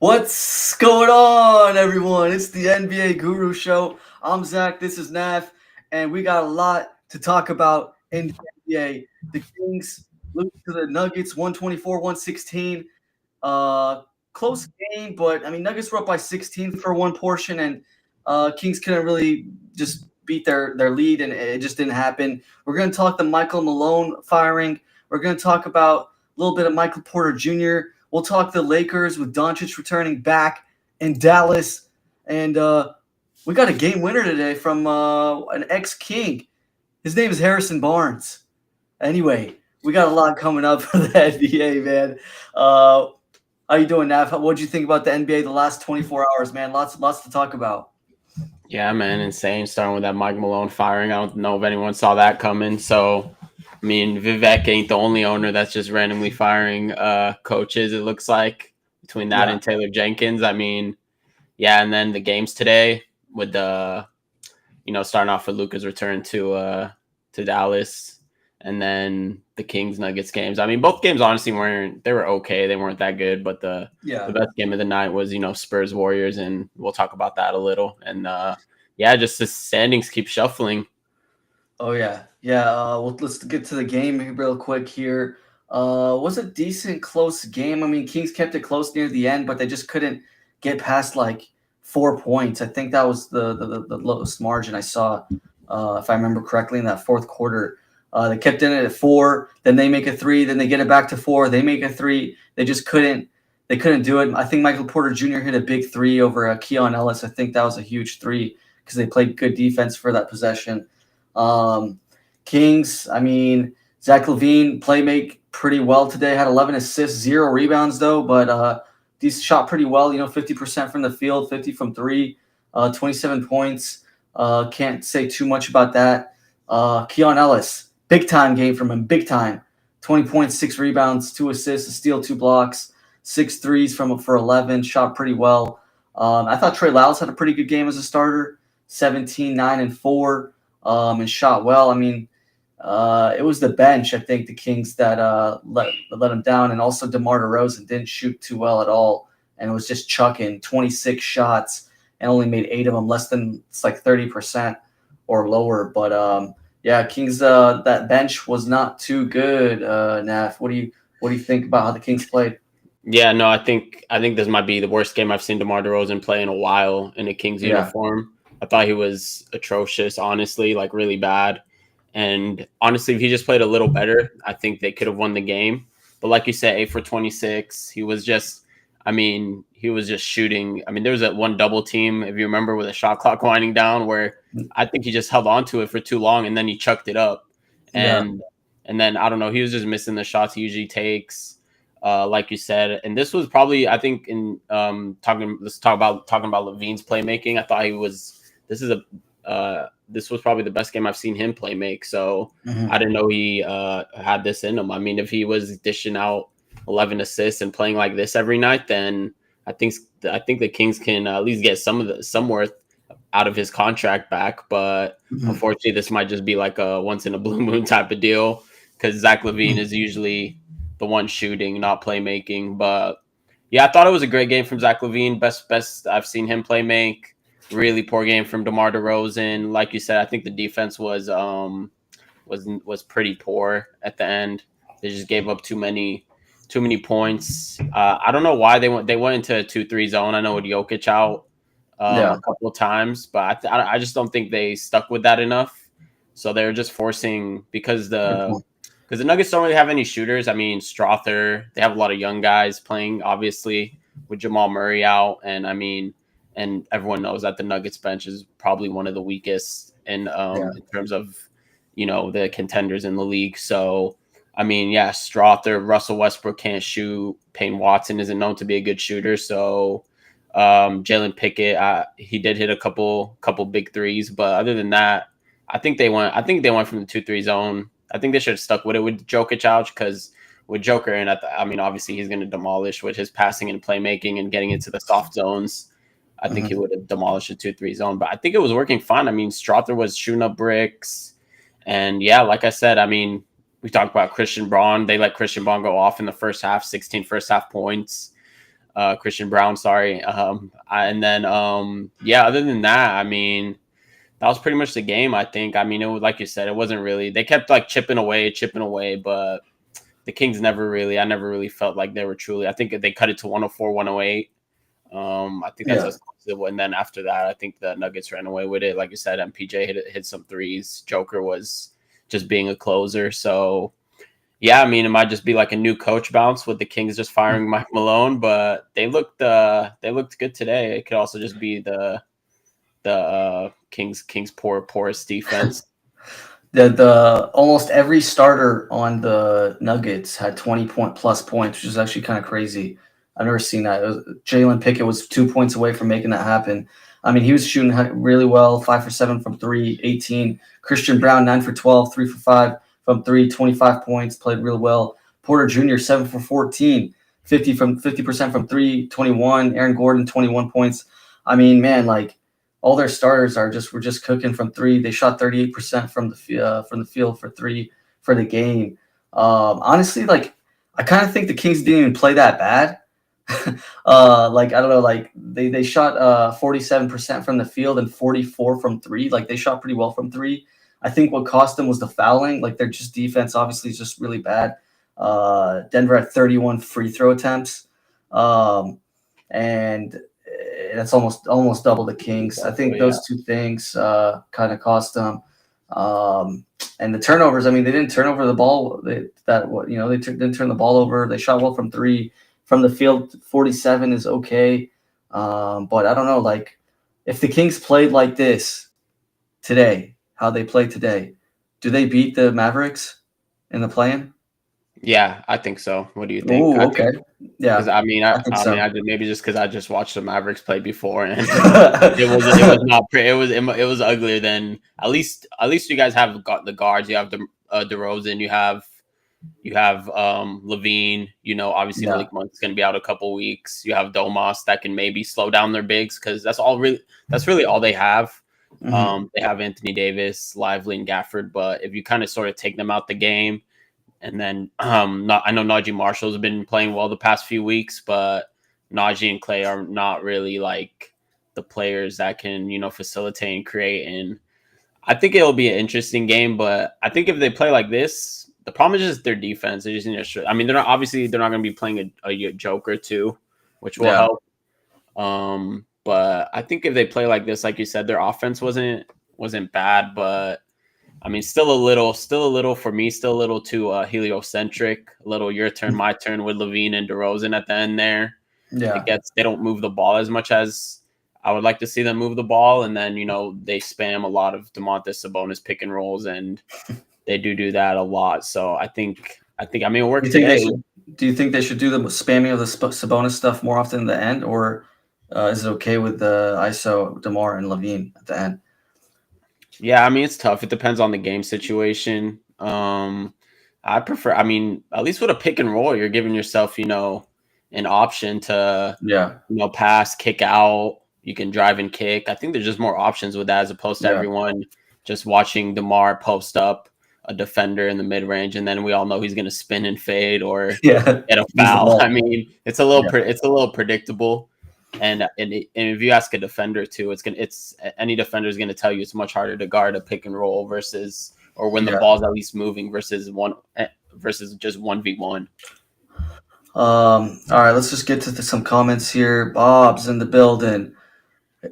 What's going on, everyone? It's the NBA Guru Show. I'm Zach. This is Naf, and we got a lot to talk about in the NBA. The Kings lose to the Nuggets 124-116. Uh, Close game, but I mean, Nuggets were up by 16 for one portion, and Kings couldn't really just beat their lead, and it just didn't happen. We're going to talk the Michael Malone firing. We're going to talk about a little bit of Michael Porter Jr. We'll talk the Lakers with Doncic returning back in Dallas, and we got a game winner today from an ex-King. His name is Harrison Barnes. Anyway, we got a lot coming up for the NBA, man. Uh, how you doing, Nav? What'd you think about the NBA the last 24 hours, man? Lots to talk about. Yeah, man, insane. Starting with that Mike Malone firing. I don't know if anyone saw that coming. So, I mean, Vivek ain't the only owner that's just randomly firing coaches, it looks like, between that Yeah. and Taylor Jenkins. I mean, yeah, and then the games today with starting off with Luka's return to Dallas, and then the Kings Nuggets games. I mean, both games honestly were okay. They weren't that good, but the Yeah. best game of the night was Spurs Warriors, and we'll talk about that a little. And yeah, just the standings keep shuffling. Oh yeah. Yeah. Well, let's get to the game real quick here. Was a decent close game. I mean, Kings kept it close near the end, but they just couldn't get past like 4 points. I think that was the lowest margin I saw, if I remember correctly, in that fourth quarter. They kept in it at four, then they make a three, then they get it back to four, they make a three. They just couldn't. They couldn't do it. I think Michael Porter Jr. hit a big three over Keon Ellis. I think that was a huge three because they played good defense for that possession. Um, Kings, I mean, Zach LaVine make pretty well today. Had 11 assists, 0 rebounds though, but these shot pretty well. 50% from the field, 50 from three, 27 points. Can't say too much about that. Keon Ellis, big time game from him, big time. 20 points, 6 rebounds, 2 assists, a steal, 2 blocks, 6 threes for 11. Shot pretty well. I thought Trey Lyles had a pretty good game as a starter. 17, 9, and 4. And shot well. I mean, it was the bench, I think, the Kings that let him down, and also DeMar DeRozan didn't shoot too well at all, and was just chucking 26 shots and only made 8 of them, less than it's like 30% or lower. But yeah, Kings that bench was not too good. Naf, what do you think about how the Kings played? Yeah, no, I think this might be the worst game I've seen DeMar DeRozan play in a while in a Kings Yeah, uniform. I thought he was atrocious, honestly, like really bad. And honestly, if he just played a little better, I think they could have won the game. But like you said, 8 for 26. He was just shooting. I mean, there was that one double team, if you remember, with a shot clock winding down, where I think he just held on to it for too long and then he chucked it up. yeah, And then I don't know, he was just missing the shots he usually takes. Like you said, and this was probably, I think, in talking about Levine's playmaking. I thought he was. This was probably the best game I've seen him play make. So mm-hmm. I didn't know he had this in him. I mean, if he was dishing out 11 assists and playing like this every night, then I think the Kings can at least get some worth out of his contract back. But Mm-hmm. unfortunately, this might just be like a once in a blue moon type of deal because Zach LaVine is usually the one shooting, not playmaking. But yeah, I thought it was a great game from Zach LaVine. Best I've seen him play make. Really poor game from DeMar DeRozan. Like you said, I think the defense was pretty poor at the end. They just gave up too many points. I don't know why they went into a 2-3 zone. I know with Jokic out Yeah, a couple of times, but I just don't think they stuck with that enough. So they're just forcing good point. because the Nuggets don't really have any shooters. I mean, Strother, they have a lot of young guys playing, obviously, with Jamal Murray out. And I mean, and everyone knows that the Nuggets bench is probably one of the weakest Yeah, in terms of, the contenders in the league. So, I mean, yeah, Strother, Russell Westbrook can't shoot. Payne Watson isn't known to be a good shooter. So, Jalen Pickett, he did hit a couple big threes. But other than that, I think they went from the 2-3 zone. I think they should have stuck with it with Jokic out because with Joker and I mean, obviously he's going to demolish with his passing and playmaking and getting into the soft zones. I think he mm-hmm. would have demolished a 2-3 zone, but I think it was working fine. I mean, Strother was shooting up bricks, and yeah, like I said, I mean, we talked about Christian Braun. They let Christian Braun go off in the first half, 16 first half points. Christian Brown, sorry. And then yeah, other than that, I mean, that was pretty much the game, I think. I mean, it was like you said, it wasn't really. They kept like chipping away, but the Kings never really. I never really felt like they were truly. I think they cut it to 104, 108. I think that's as close as it was. And then after that, I think the Nuggets ran away with it. Like you said, MPJ hit some threes. Joker was just being a closer. So yeah, I mean, it might just be like a new coach bounce with the Kings just firing Mike Malone, but they looked good today. It could also just be the Kings porous defense. The almost every starter on the Nuggets had 20+ points, which is actually kind of crazy. I've never seen that. Jalen Pickett was 2 points away from making that happen. I mean, he was shooting really well, 5 for 7 from 3, 18. Christian Brown, 9 for 12, 3 for 5 from 3, 25 points, played real well. Porter Jr., 7 for 14, 50% from 3, 21. Aaron Gordon, 21 points. I mean, man, like, all their starters were just cooking from 3. They shot 38% from the field for 3 for the game. Honestly, like, I kind of think the Kings didn't even play that bad. Like, I don't know, like they shot 47% from the field and 44 from 3. Like, they shot pretty well from 3. I think what cost them was the fouling. Like, their just defense obviously is just really bad. Denver had 31 free throw attempts, and that's almost double the Kings. I think those two things kind of cost them. And the turnovers, I mean, they didn't turn over the ball. They didn't turn the ball over. They shot well from 3. From the field, 47 is okay. But I don't know, like, if the Kings played like this today, how they played today, do they beat the Mavericks in the play-in? Yeah, I think so. What do you think? Oh, okay. Yeah, because I mean, I think so. maybe just because I just watched the Mavericks play before, and it was not pretty. It was uglier than at least you guys have got the guards. You have the DeRozan. You have Levine. You know, obviously Malik Monk's going to be out a couple weeks. You have Domas that can maybe slow down their bigs because that's really all they have. Mhm. They have Anthony Davis, Lively, and Gafford, but if you kind of sort of take them out the game. And then I know Najee Marshall's been playing well the past few weeks, but Najee and Clay are not really like the players that can, facilitate and create. And I think it'll be an interesting game, but I think if they play like this, the problem is just their defense. They just need to. I mean, they're not going to be playing a Joker too, which will help. But I think if they play like this, like you said, their offense wasn't bad, but I mean, still a little for me, still a little too heliocentric. A little your turn, my turn with Levine and DeRozan at the end there. Yeah, They don't move the ball as much as I would like to see them move the ball, and then they spam a lot of Domantas Sabonis pick and rolls, and they do that a lot. So I think I mean it worked today. Do you think they should do the spamming of the Sabonis stuff more often in the end, or is it okay with the ISO DeMar and Levine at the end? Yeah, I mean it's tough. It depends on the game situation. I prefer. I mean, at least with a pick and roll, you're giving yourself, an option to, pass, kick out. You can drive and kick. I think there's just more options with that as opposed to everyone just watching DeMar post up a defender in the mid range, and then we all know he's going to spin and fade or get a foul. I mean, it's a little predictable. And if you ask a defender too, any defender is going to tell you it's much harder to guard a pick and roll or when the ball's at least moving versus just 1v1. All right, let's just get to some comments here. Bob's in the building.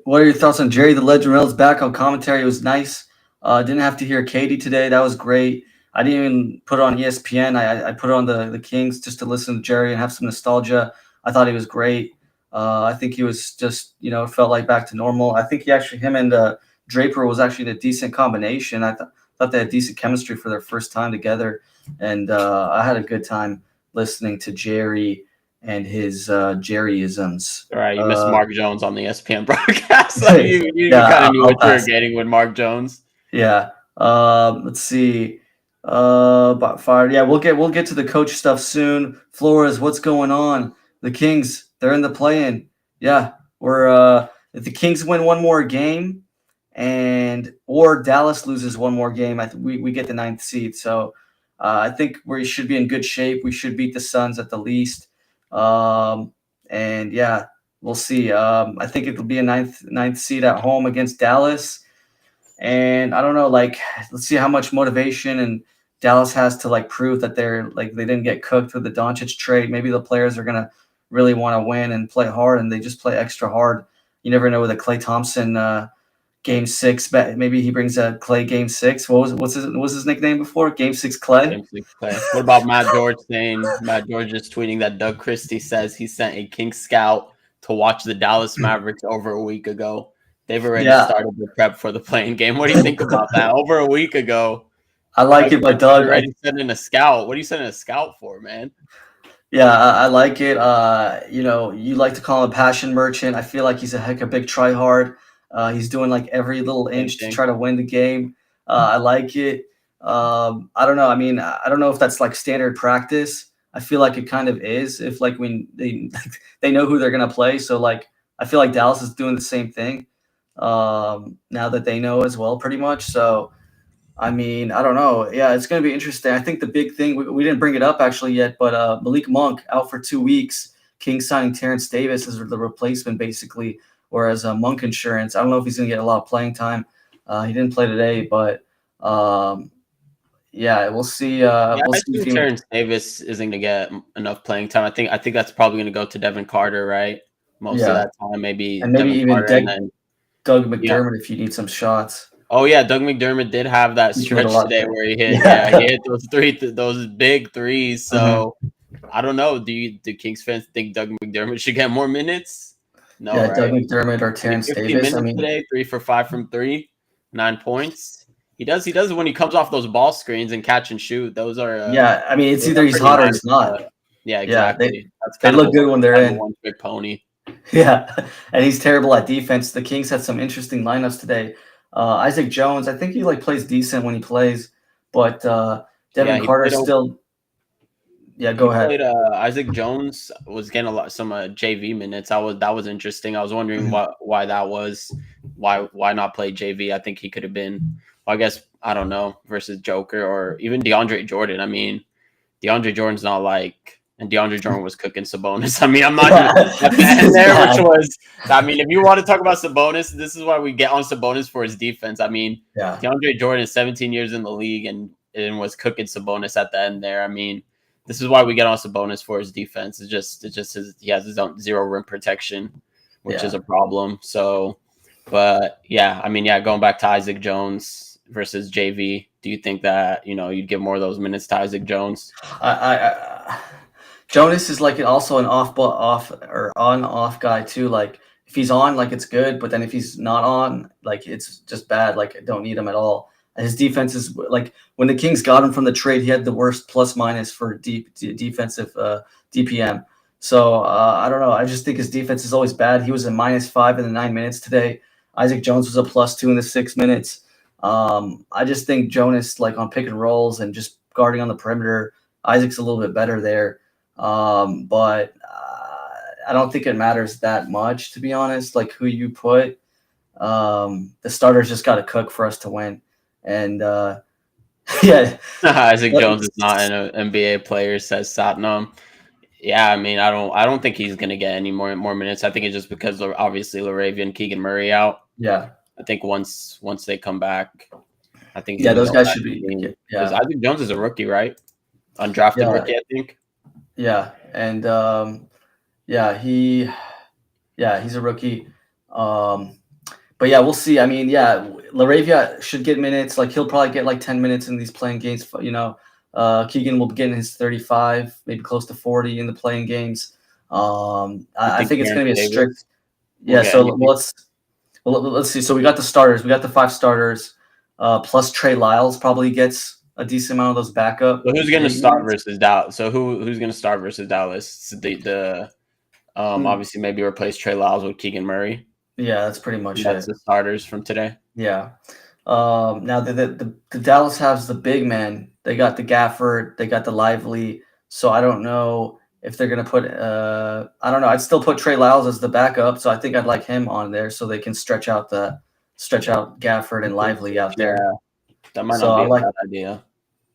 What are your thoughts on Jerry the Legend Reynolds back on commentary? It was nice. Didn't have to hear Katie today. That was great. I didn't even put it on ESPN. I put it on the Kings just to listen to Jerry and have some nostalgia. I thought he was great. I think he was just, felt like back to normal. I think him and Draper was actually a decent combination. I thought they had decent chemistry for their first time together. And I had a good time listening to Jerry and his Jerryisms. All right, you missed Mark Jones on the ESPN broadcast. So you kind of knew what you were getting with Mark Jones. Yeah. Let's see. But fire. Yeah, we'll get to the coach stuff soon. Flores, what's going on? The Kings, they're in the play-in. Yeah, we're if the Kings win one more game, or Dallas loses one more game, we get the 9th seed. So I think we should be in good shape. We should beat the Suns at the least. And yeah, we'll see. I think it'll be a ninth seed at home against Dallas. And I don't know, like, let's see how much motivation and Dallas has to like prove that they're like they didn't get cooked with the Doncic trade. Maybe the players are gonna really want to win and play hard, and they just play extra hard. You never know with a Klay Thompson game six. Maybe he brings a Klay game six. What's his nickname before? Game six Klay. Game 6 Klay. What about Matt George saying Matt George is tweeting that Doug Christie says he sent a King scout to watch the Dallas Mavericks over a week ago. They've already started the prep for the playing game. What do you think about that? Over a week ago. I like it, but Doug already sending a scout. What are you sending a scout for, man? Yeah, I like it. You know, you like to call him a passion merchant. I feel like he's a heck of a big try hard. He's doing like every little inch to try to win the game. I like it. I don't know. I mean, I don't know if that's like standard practice. I feel like it kind of is. If like when they know who they're gonna play, so like I feel like Dallas is doing the same thing now that they know as well, pretty much. So. I mean, I don't know. Yeah, it's going to be interesting. I think the big thing, we didn't bring it up actually yet, but Malik Monk out for 2 weeks. Kings signing Terrence Davis as the replacement, basically, whereas Monk insurance, I don't know if he's going to get a lot of playing time. He didn't play today, but yeah, we'll see. We'll I see think Terrence Davis isn't going to get enough playing time. I think that's probably going to go to Devin Carter, right? Most of that time, maybe. And maybe Devin even Carter Doug McDermott if you need some shots. Oh yeah, Doug McDermott did have that stretch today where he hit. Yeah, he hit those big threes. So I don't know. Do Kings fans think Doug McDermott should get more minutes? No, right? Doug McDermott or Terrence Davis. I mean, today 3 for 5 from 3, 9 points. He does when he comes off those ball screens and catch and shoot. Those are I mean, it's either he's hot or he's not. Yeah, exactly. They look good when they're in. One trick pony. Yeah, and he's terrible at defense. The Kings had some interesting lineups today. Isaac Jones, I think he like plays decent when he plays, but Devin Carter still. Yeah, go ahead. Isaac Jones was getting some JV minutes. That was interesting. I was wondering why that was. Why not play JV? I think he could have been. Well, I guess I don't know versus Joker or even DeAndre Jordan. I mean, DeAndre Jordan's not like. And DeAndre Jordan was cooking Sabonis. I mean, I'm not there, which was. I mean, if you want to talk about Sabonis, this is why we get on Sabonis for his defense. I mean, DeAndre Jordan is 17 years in the league and was cooking Sabonis at the end there. I mean, this is why we get on Sabonis for his defense. It's just he has his own 0 rim protection, which is a problem. So, but yeah, I mean, going back to Isaac Jones versus JV. Do you think that you'd give more of those minutes to Isaac Jones? Jonas is like also an off or on-off guy too. Like if he's on, like it's good, but then if he's not on, like it's just bad. Like I don't need him at all. His defense is like when the Kings got him from the trade, he had the worst plus minus for defensive DPM. So I don't know. I just think his defense is always bad. He was a -5 in the 9 minutes today. Isaac Jones was a +2 in the 6 minutes. I just think Jonas, like on pick and rolls and just guarding on the perimeter, Isaac's a little bit better there. But I don't think it matters that much, to be honest, like who you put. The starters just got to cook for us to win. And Isaac Jones is not an NBA player, says Satnam. Yeah, I mean, I don't think he's gonna get any more minutes. I think it's just because of obviously LaRavia and Keegan Murray out. Yeah. I think once they come back, I think those guys should be. Because Isaac Jones is a rookie, right? Undrafted rookie, I think. Yeah, and he's a rookie. But yeah, we'll see. I mean, LaRavia should get minutes. Like he'll probably get like 10 minutes in these playing games. Keegan will be getting his 35, maybe close to 40 in the playing games. I think it's going to be a strict. Yeah. So let's see. So we got the starters. We got the 5 starters. Plus Trey Lyles probably gets a decent amount of those backup. So who's going to start versus Dallas? So who's going to start versus Dallas? Obviously maybe replace Trey Lyles with Keegan Murray. Yeah, that's pretty much That's the starters from today. Yeah. Now the Dallas has the big man. They got the Gafford. They got the Lively. So I don't know if they're going to put. I don't know. I'd still put Trey Lyles as the backup. So I think I'd like him on there so they can stretch out Gafford and Lively out there. Yeah. That might not be a bad idea.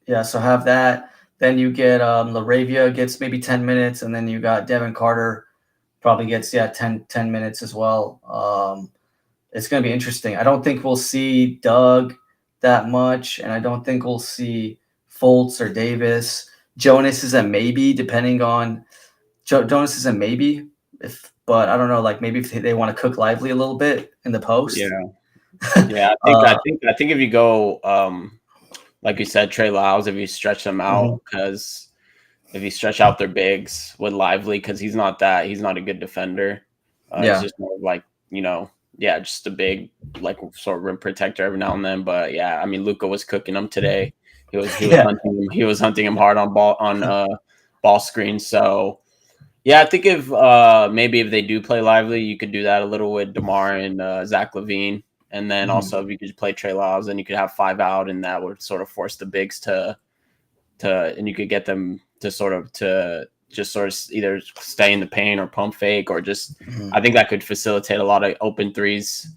Yeah, so have that. Then you get LaRavia gets maybe 10 minutes, and then you got Devin Carter probably gets 10 minutes as well. It's going to be interesting. I don't think we'll see Doug that much, and I don't think we'll see Fultz or Davis. Jonas is a maybe, depending on Jonas is a maybe. But I don't know, like maybe if they want to cook Lively a little bit in the post. Yeah. Yeah, I think if you go like you said, Trey Lyles, if you stretch them out, because if you stretch out their bigs with Lively, because he's not a good defender. He's just more like, just a big like sort of rim protector every now and then. But yeah, I mean, Luka was cooking him today. He was hunting him hard on ball screens. So yeah, I think if maybe if they do play Lively, you could do that a little with DeMar and Zach LaVine. And then also if you could play Trey Lyles, then you could have 5 out, and that would sort of force the bigs and you could get them to just sort of either stay in the paint or pump fake, or just I think that could facilitate a lot of open threes.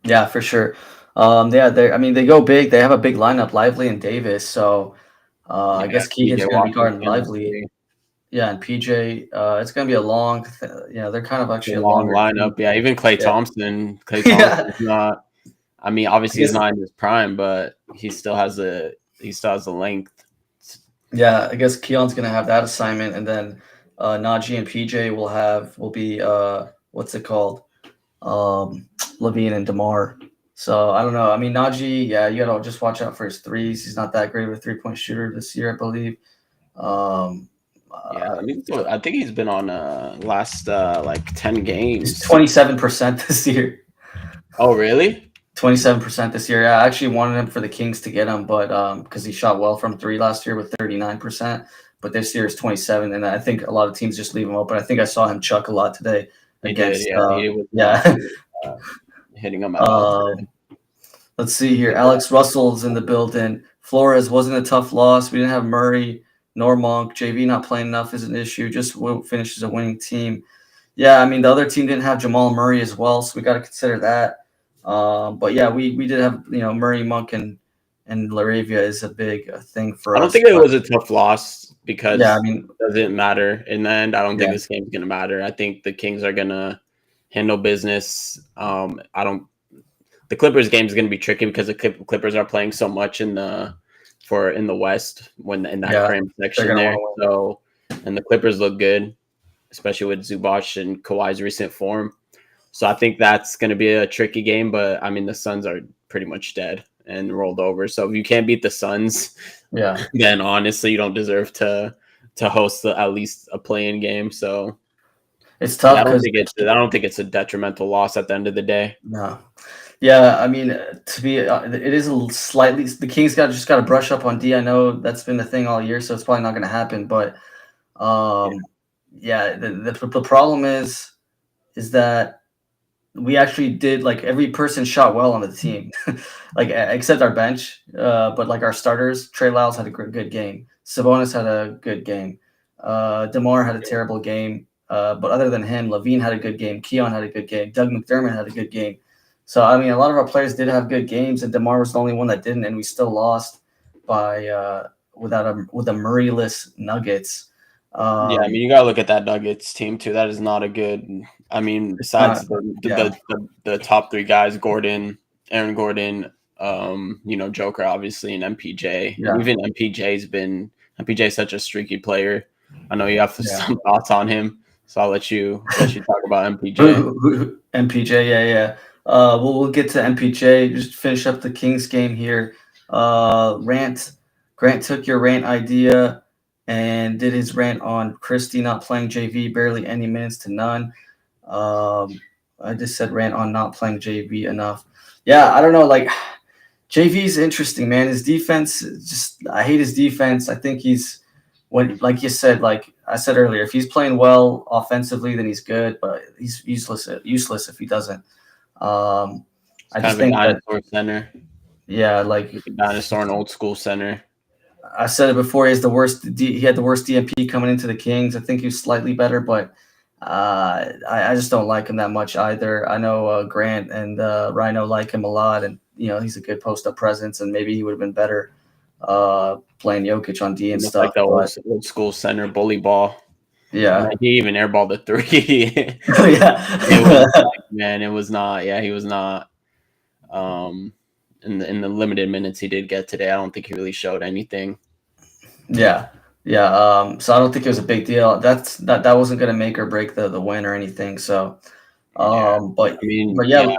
Yeah, for sure. They go big. They have a big lineup, Lively and Davis. So I guess Keegan's going to be guarding Lively. Yeah, and PJ, it's going to be a long, they're kind of actually a long lineup. Yeah, even Klay Thompson. Klay Thompson is not. I mean, obviously he's not in his prime, but he still has the length. Yeah, I guess Keon's going to have that assignment, and then Najee and PJ will be what's it called, LaVine and DeMar. So I don't know. I mean, Najee, yeah, you got to just watch out for his threes. He's not that great of a 3-point shooter this year, I believe. I think he's been on last like 10 games. 27% this year. Oh, really? 27% this year. Yeah, I actually wanted him for the Kings to get him, but because he shot well from 3 last year with 39%, but this year is 27, and I think a lot of teams just leave him open. I think I saw him chuck a lot today against. Hitting him out. Let's see here. Alex Russell's in the building. Flores wasn't a tough loss. We didn't have Murray nor Monk. JV not playing enough is an issue. Just won't finish as a winning team. Yeah, I mean, the other team didn't have Jamal Murray as well, so we got to consider that. But yeah, we did have Murray, Monk, and Laravia is a big thing for us. I don't think it was a tough loss because it doesn't matter in the end. I don't think this game's gonna matter. I think the Kings are gonna handle business. The Clippers game is gonna be tricky because the Clippers are playing so much in the West when in that cramped section there. So, and the Clippers look good, especially with Zubac and Kawhi's recent form. So I think that's going to be a tricky game, but I mean, the Suns are pretty much dead and rolled over. So if you can't beat the Suns, then honestly, you don't deserve to host at least a play-in game. So it's tough. I don't think it's a detrimental loss at the end of the day. No. Yeah, I mean, it is slightly. The Kings got to brush up on D. I know that's been the thing all year, so it's probably not going to happen. But the problem is that we actually did, like, every person shot well on the team, like except our bench. But like our starters, Trey Lyles had a good game. Sabonis had a good game. DeMar had a terrible game. But other than him, LaVine had a good game. Keon had a good game. Doug McDermott had a good game. So, I mean, a lot of our players did have good games, and DeMar was the only one that didn't, and we still lost by with a Murray-less Nuggets. I mean, you gotta look at that Nuggets team too. That is not a good. I mean, besides the top 3 guys, Aaron Gordon, Joker, obviously, and MPJ. Yeah. Even MPJ's such a streaky player. I know you have some thoughts on him, so I'll let you talk about MPJ. MPJ, yeah. We'll get to MPJ. Just finish up the Kings game here. Grant took your rant idea and did his rant on Christie not playing JV, barely any minutes to none. I just said rant on not playing JV enough. Yeah, I don't know. Like, JV's interesting, man. His defense, I hate his defense. I think like you said, like I said earlier, if he's playing well offensively, then he's good, but he's useless if he doesn't. I just think dinosaur center. Yeah, like a dinosaur, an old school center. I said it before. He had the worst DMP coming into the Kings. I think he was slightly better, but I just don't like him that much either. I know Grant and Rhino like him a lot, and he's a good post-up presence, and maybe he would have been better playing Jokic on D and stuff. Like the old school center bully ball. Yeah. He even airballed the three. Oh, yeah. It was like, man, it was not. Yeah, he was not. In the limited minutes he did get today, I don't think he really showed anything. Yeah. Yeah. So I don't think it was a big deal. That wasn't going to make or break the win or anything. So, Yeah, but I mean, yeah,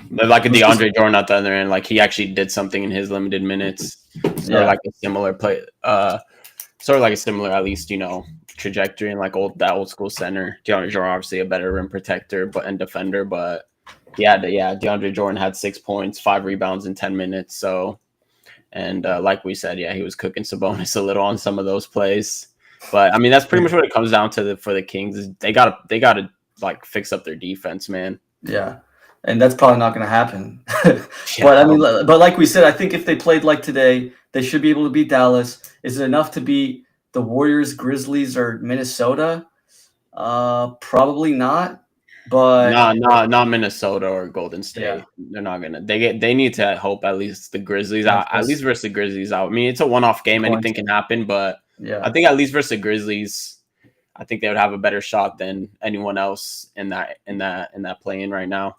but like a let's just, DeAndre Jordan at the other end, like he actually did something in his limited minutes, sort of yeah. like a similar play, sort of like a similar, at least, trajectory, and like that old school center. DeAndre Jordan obviously a better rim protector and defender, but DeAndre Jordan had 6 points, 5 rebounds in 10 minutes. So, and like we said, he was cooking Sabonis a little on some of those plays. But I mean, that's pretty much what it comes down to for the Kings. Is they gotta like fix up their defense, man. Yeah. And that's probably not going to happen. Yeah, But I mean, but like we said, I think if they played like today, they should be able to beat Dallas. Is it enough to beat the Warriors, Grizzlies, or Minnesota? Probably not. But not Minnesota or Golden yeah, State. They're not gonna. They need to hope at least the Grizzlies yeah, out. At least versus the Grizzlies out. I mean, it's a one-off game. Anything can happen, but yeah, I think at least versus the Grizzlies, I think they would have a better shot than anyone else in that play-in right now.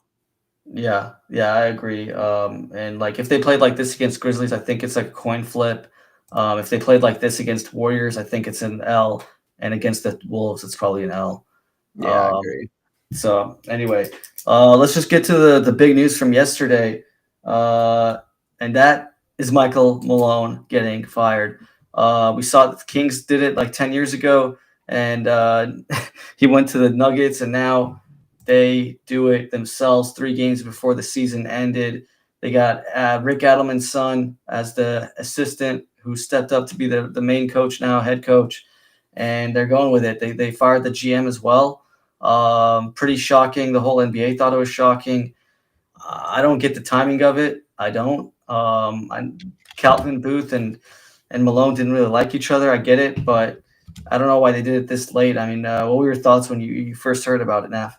yeah, I agree. And like if they played like this against Grizzlies, I think it's like a coin flip. If they played like this against Warriors, I think it's an L, and against the Wolves, it's probably an L. Yeah, I Um, agree. So anyway, let's just get to the big news from yesterday, and that is Michael Malone getting fired. We saw that the Kings did it like 10 years ago, and he went to the Nuggets, and now they do it themselves 3 games before the season ended. They got Rick Adelman's son as the assistant who stepped up to be the main coach now, head coach, and they're going with it. They fired the GM as well. Pretty shocking. The whole NBA thought it was shocking. I don't get the timing of it. I don't. Calvin Booth and Malone didn't really like each other. I get it, but I don't know why they did it this late. I mean, what were your thoughts when you first heard about it, Naf?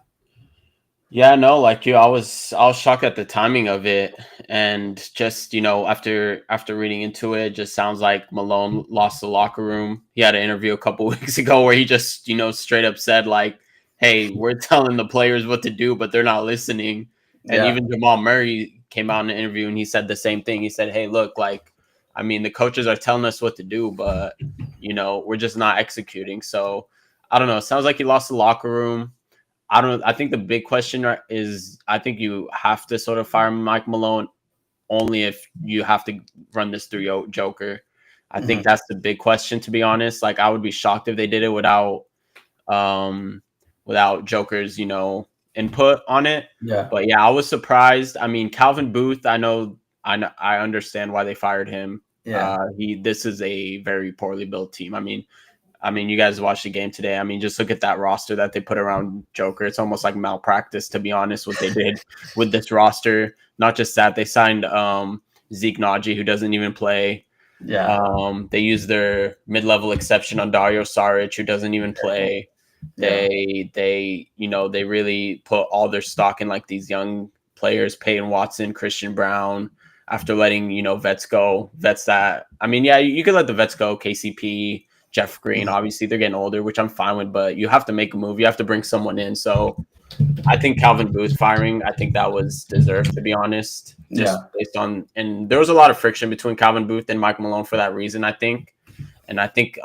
Yeah, no, like you, I was shocked at the timing of it, and just after reading into it, just sounds like Malone lost the locker room. He had an interview a couple weeks ago where he just straight up said like, "Hey, we're telling the players what to do, but they're not listening." And Yeah, even Jamal Murray came out in an interview and he said the same thing. He said, "Hey, look, like, I mean, the coaches are telling us what to do, but we're just not executing." So I don't know. It sounds like he lost the locker room. I think the big question is I think you have to sort of fire Mike Malone only if you have to run this through Joker. I think that's the big question, to be honest. Like I would be shocked if they did it um without Joker's, input on it. yeah, But yeah, I was surprised. I mean, Calvin Booth, I understand why they fired him. yeah, This is a very poorly built team. I mean, you guys watched the game today. I mean, just look at that roster that they put around Joker. It's almost like malpractice, to be honest, what they did with this roster. Not just that, they signed Zeke Naji, who doesn't even play. yeah, They used their mid-level exception on Dario Saric, who doesn't even play. yeah, They really put all their stock in like these young players, Peyton Watson, Christian Brown, after letting, vets go. Vets that, I mean, yeah, you could let the vets go, KCP, Jeff Green. Obviously, they're getting older, which I'm fine with, but you have to make a move. You have to bring someone in. So I think Calvin Booth firing, I think that was deserved, to be honest, just yeah, based on, and there was a lot of friction between Calvin Booth and Mike Malone for that reason, I think. And I think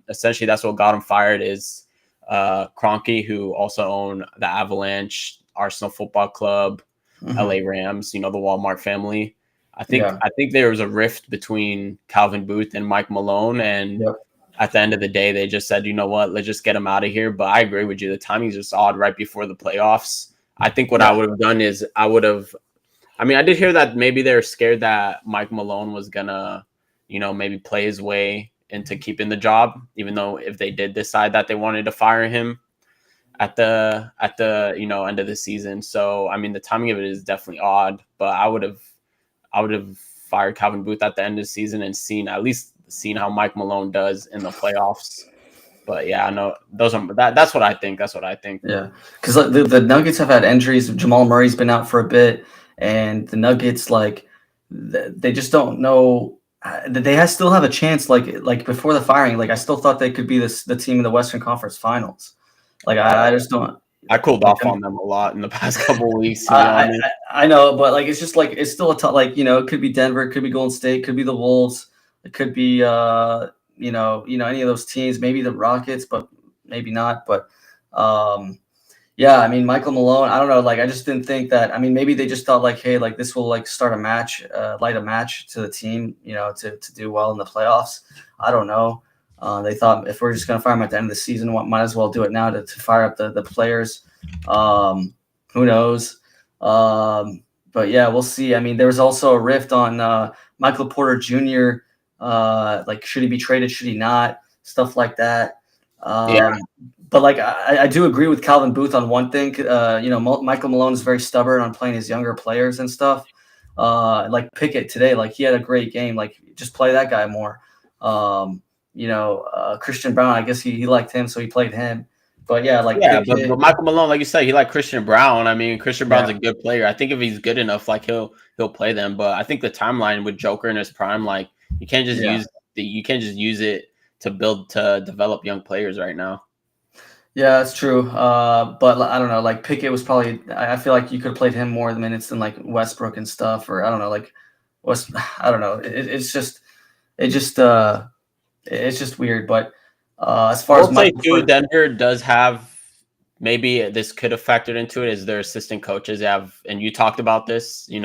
essentially that's what got him fired is Kroenke, who also owned the Avalanche, Arsenal Football Club, LA Rams, the Walmart family. I think yeah, there was a rift between Calvin Booth and Mike Malone, and yep, at the end of the day, they just said, you know what, let's just get him out of here. But I agree with you. The timing's just odd right before the playoffs. I think what I would have done is I did hear that maybe they're scared that Mike Malone was going to, maybe play his way into keeping the job, even though if they did decide that they wanted to fire him at the end of the season. So, I mean, the timing of it is definitely odd, but I would have fired Calvin Booth at the end of the season and seen how Mike Malone does in the playoffs. But yeah, I know that's what I think. That's what I think. yeah. Because the Nuggets have had injuries. Jamal Murray's been out for a bit, and the Nuggets they just don't know they still have a chance. Like before the firing, like I still thought they could be the team in the Western Conference Finals. Like I just don't. I cooled Like, off on them a lot in the past couple of weeks, to be I, honest. I know, but like it's just like it's still a tough. Like it could be Denver, it could be Golden State, it could be the Wolves, it could be any of those teams, maybe the Rockets, but maybe not. But yeah, I mean Michael Malone, I don't know. Like I just didn't think that. I mean maybe they just thought like, hey, like this will like start a match, light a match to the team, to do well in the playoffs. I don't know. They thought if we're just gonna fire him at the end of the season, might as well do it now to fire up the players. Who knows? But yeah, we'll see. I mean, there was also a rift on Michael Porter Jr. Like, should he be traded? Should he not? Stuff like that. Yeah. But like, I do agree with Calvin Booth on one thing. Michael Malone is very stubborn on playing his younger players and stuff. Like Pickett today, like he had a great game. Like, just play that guy more. Christian Brown, I guess he liked him, so he played him. But yeah, like Pickett, but Michael Malone, like you said, he like Christian Brown. I mean, Christian Brown's a good player. I think if he's good enough, like he'll play them. But I think the timeline with Joker in his prime, like you can't just use it to develop young players right now. Yeah, that's true. But I don't know. Like Pickett was probably. I feel like you could have played him more minutes than like Westbrook and stuff, or I don't know, like I don't know. It's just weird. But as far as Michael Porter, Denver does have, maybe this could have factored into it, is their assistant coaches have, and you talked about this. We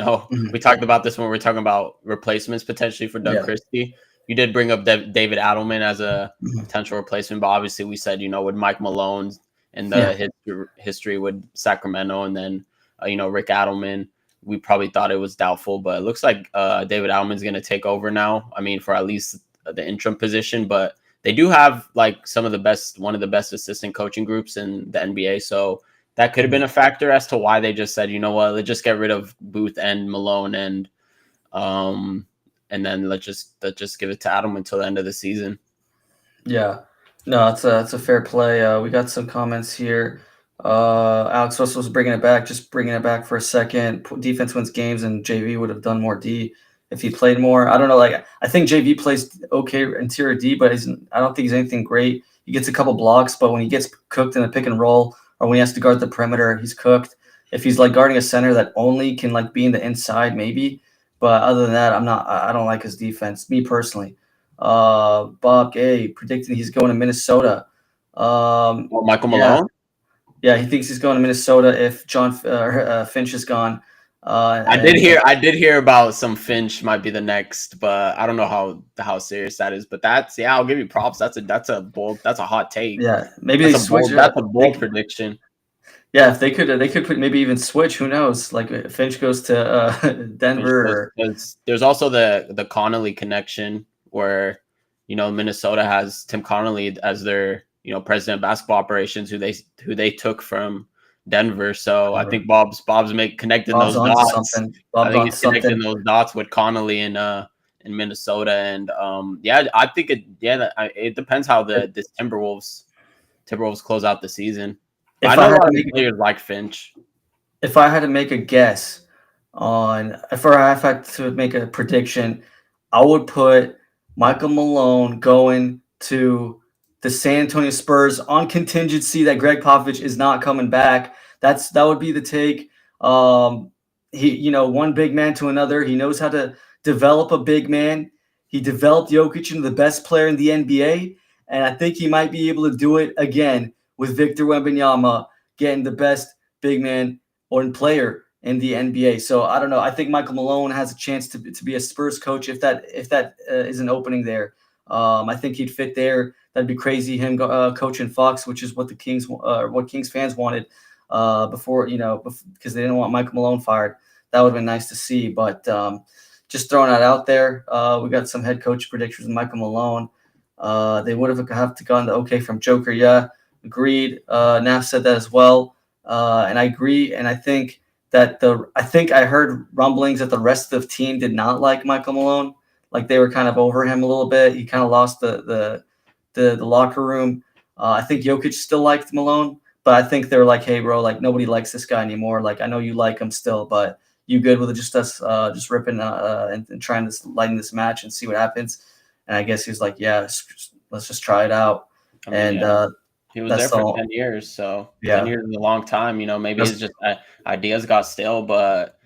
talked about this when we were talking about replacements potentially for Doug Christie. You did bring up David Adelman as a potential replacement, but obviously we said, with Mike Malone and the history with Sacramento, and then Rick Adelman, we probably thought it was doubtful, but it looks like David Adelman's going to take over now. I mean, for at least the interim position, but they do have like one of the best assistant coaching groups in the NBA, so that could have been a factor as to why they just said, let's just get rid of Booth and Malone, and then let's just give it to Adam until the end of the season. Yeah, no, that's a fair play. We got some comments here. Alex Russell's bringing it back for a second. Defense wins games, and JV would have done more D if he played more. I don't know. Like, I think JV plays okay interior D, but I don't think he's anything great. He gets a couple blocks, but when he gets cooked in a pick and roll, or when he has to guard the perimeter, he's cooked. If he's like guarding a center that only can like be in the inside, maybe. But other than that, I don't like his defense, me personally. Bob Gay predicting he's going to Minnesota. Michael Malone? Yeah, he thinks he's going to Minnesota if John Finch is gone. I did hear about some Finch might be the next, but I don't know how serious that is. But I'll give you props. That's a hot take. Yeah, maybe that's a bold prediction. Yeah, if they could maybe even switch. Who knows? Like if Finch goes to Denver. There's also the Connolly connection where Minnesota has Tim Connolly as their president of basketball operations, who they took from Denver. So I think Bob's connecting those dots. I think he's connecting those dots with Connolly in Minnesota, and I think it depends how this Timberwolves close out the season. I know a lot of players like Finch. If I had to make a guess if I had to make a prediction, I would put Michael Malone going to the San Antonio Spurs on contingency that Greg Popovich is not coming back. That would be the take. He, one big man to another. He knows how to develop a big man. He developed Jokic into the best player in the NBA, and I think he might be able to do it again with Victor Wembanyama getting the best big man or player in the NBA. So I don't know. I think Michael Malone has a chance to be a Spurs coach if that is an opening there. I think he'd fit there. That'd be crazy. Him coaching Fox, which is what the Kings fans wanted before, because they didn't want Michael Malone fired. That would have been nice to see. But just throwing that out there, we got some head coach predictions with Michael Malone. They would have to gone the okay from Joker. Yeah, agreed. Naf said that as well, and I agree. And I think that I heard rumblings that the rest of the team did not like Michael Malone. Like they were kind of over him a little bit. He kind of lost the locker room. I think Jokic still liked Malone, but I think they were like, hey, bro, like nobody likes this guy anymore. Like I know you like him still, but You good with just us just ripping and trying to lighten this match and see what happens? And I guess he was like, yeah, let's just try it out. I mean, he was there that's for all. 10 years, so Yeah. 10 years is a long time. Maybe That's, it's just ideas got stale, but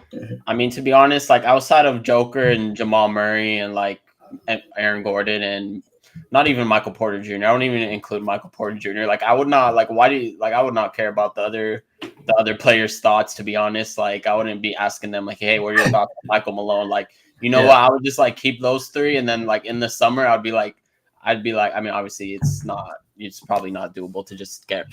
I mean, to be honest, like outside of Joker and Jamal Murray and like Aaron Gordon and not even Michael Porter Jr. I don't even include Michael Porter Jr. Like I would not like I would not care about the other players' thoughts, to be honest. Like I wouldn't be asking them like, hey, what are your thoughts on Michael Malone? Like, what? I would just like keep those three, and then like in the summer I'd be like, I mean, obviously it's probably not doable to just get